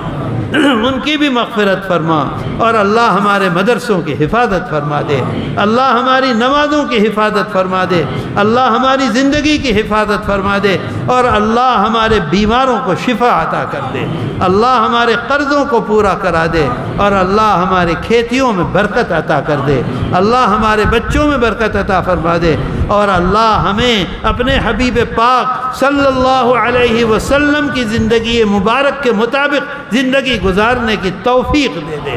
S1: ان کی بھی مغفرت فرما، اور اللہ ہمارے مدرسوں کی حفاظت فرما دے، اللہ ہماری نمازوں کی حفاظت فرما دے، اللہ ہماری زندگی کی حفاظت فرما دے، اور اللہ ہمارے بیماروں کو شفا عطا کر دے، اللہ ہمارے قرضوں کو پورا کرا دے، اور اللہ ہمارے کھیتیوں میں برکت عطا کر دے، اللہ ہمارے بچوں میں برکت عطا فرما دے، اور اللہ ہمیں اپنے حبیب پاک صلی اللہ علیہ وسلم کی زندگی مبارک کے مطابق زندگی گزارنے کی توفیق دے دے۔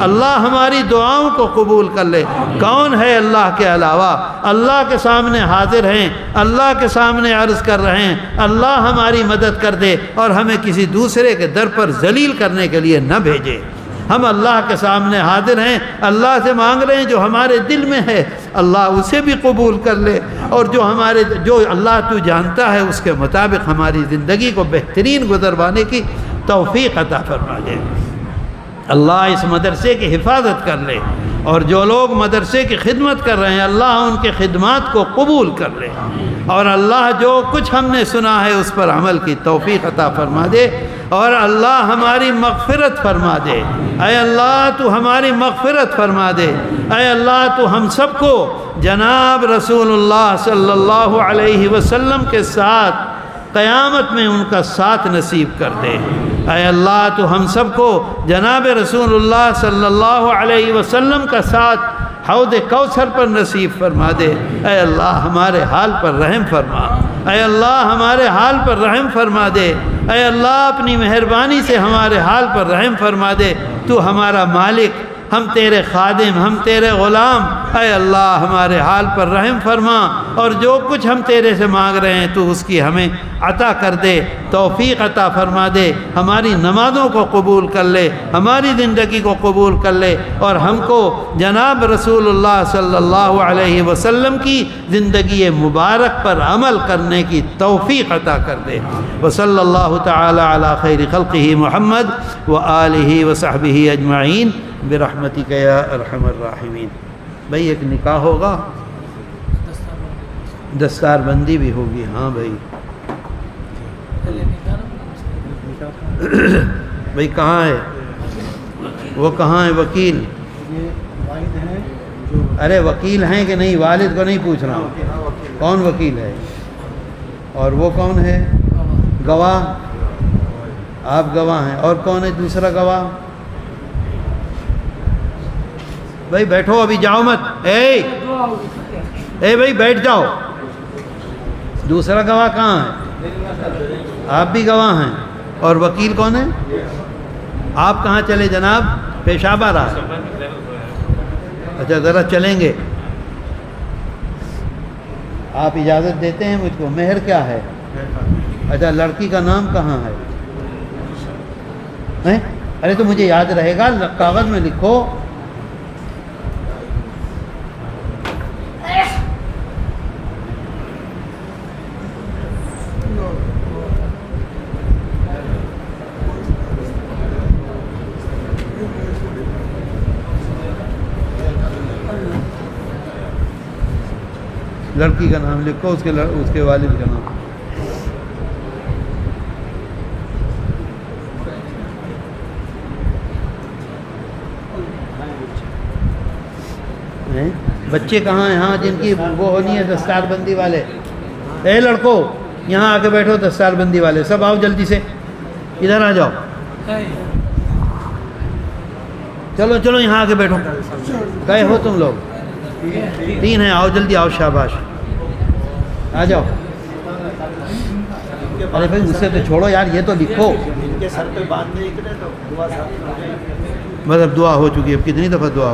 S1: اللہ ہماری دعاؤں کو قبول کر لے۔ کون ہے اللہ کے علاوہ؟ اللہ کے سامنے حاضر ہیں، اللہ کے سامنے عرض کر رہے ہیں، اللہ ہماری مدد کر دے اور ہمیں کسی دوسرے کے در پر ذلیل کرنے کے لیے نہ بھیجے۔ ہم اللہ کے سامنے حاضر ہیں، اللہ سے مانگ رہے ہیں جو ہمارے دل میں ہے، اللہ اسے بھی قبول کر لے، اور جو اللہ تو جانتا ہے اس کے مطابق ہماری زندگی کو بہترین گزروانے کی توفیق عطا فرما دے۔ اللہ اس مدرسے کی حفاظت کر لے، اور جو لوگ مدرسے کی خدمت کر رہے ہیں اللہ ان کے خدمات کو قبول کر لے، اور اللہ جو کچھ ہم نے سنا ہے اس پر عمل کی توفیق عطا فرما دے، اور اللہ ہماری مغفرت فرما دے۔ اے اللہ تو ہماری مغفرت فرما دے، اے اللہ تو ہم سب کو جناب رسول اللہ صلی اللہ علیہ وسلم کے ساتھ قیامت میں ان کا ساتھ نصیب کر دے۔ اے اللہ تو ہم سب کو جناب رسول اللہ صلی اللہ علیہ وسلم کا ساتھ حوض کوثر پر نصیب فرما دے۔ اے اللہ ہمارے حال پر رحم فرما، اے اللہ ہمارے حال پر رحم فرما دے، اے اللہ اپنی مہربانی سے ہمارے حال پر رحم فرما دے۔ تو ہمارا مالک، ہم تیرے خادم، ہم تیرے غلام، اے اللہ ہمارے حال پر رحم فرما، اور جو کچھ ہم تیرے سے مانگ رہے ہیں تو اس کی ہمیں عطا کر دے، توفیق عطا فرما دے، ہماری نمازوں کو قبول کر لے، ہماری زندگی کو قبول کر لے، اور ہم کو جناب رسول اللہ صلی اللہ علیہ وسلم کی زندگی مبارک پر عمل کرنے کی توفیق عطا کر دے۔ وصلی اللہ تعالی علی خیر خلقہ محمد وآلہ وصحبہ اجمعین برحمتک یا ارحم الراحمین۔ بھائی ایک نکاح ہوگا، دستار بندی بھی ہوگی۔ ہاں بھائی، بھائی کہاں ہے وہ؟ کہاں ہے وکیل؟ ارے وکیل ہیں کہ نہیں؟ والد کو نہیں پوچھ رہا ہوں، کون وکیل ہے؟ اور وہ کون ہے؟ گواہ؟ آپ گواہ ہیں، اور کون ہے دوسرا گواہ؟ بھائی بیٹھو، ابھی جاؤ مت، اے بھائی بیٹھ جاؤ۔ دوسرا گواہ کہاں ہے؟ آپ بھی گواہ ہیں، اور وکیل کون ہے؟ آپ کہاں چلے جناب؟ پیشاب آ رہا ہے؟ اچھا ذرا چلیں گے، آپ اجازت دیتے ہیں مجھ کو؟ مہر کیا ہے؟ اچھا لڑکی کا نام کہاں ہے؟ ارے تو مجھے یاد رہے گا، کاغذ میں لکھو۔ لڑکی کا نام لکھو، اس کے والد کا نام۔ بچے کہاں ہیں؟ ہاں جن کی وہ ہونی ہے دستار بندی والے، اے لڑکو یہاں آ کے بیٹھو، دستار بندی والے سب آؤ جلدی سے، ادھر آ جاؤ، چلو چلو یہاں آ کے بیٹھو۔ گئے ہو تم لوگ؟ تین ہیں، آؤ جلدی آؤ، شاباش آ جاؤ۔ ارے بھائی اس سے تو چھوڑو یار، یہ تو لکھو۔ مطلب دعا ہو چکی ہے، اب کتنی دفعہ دعا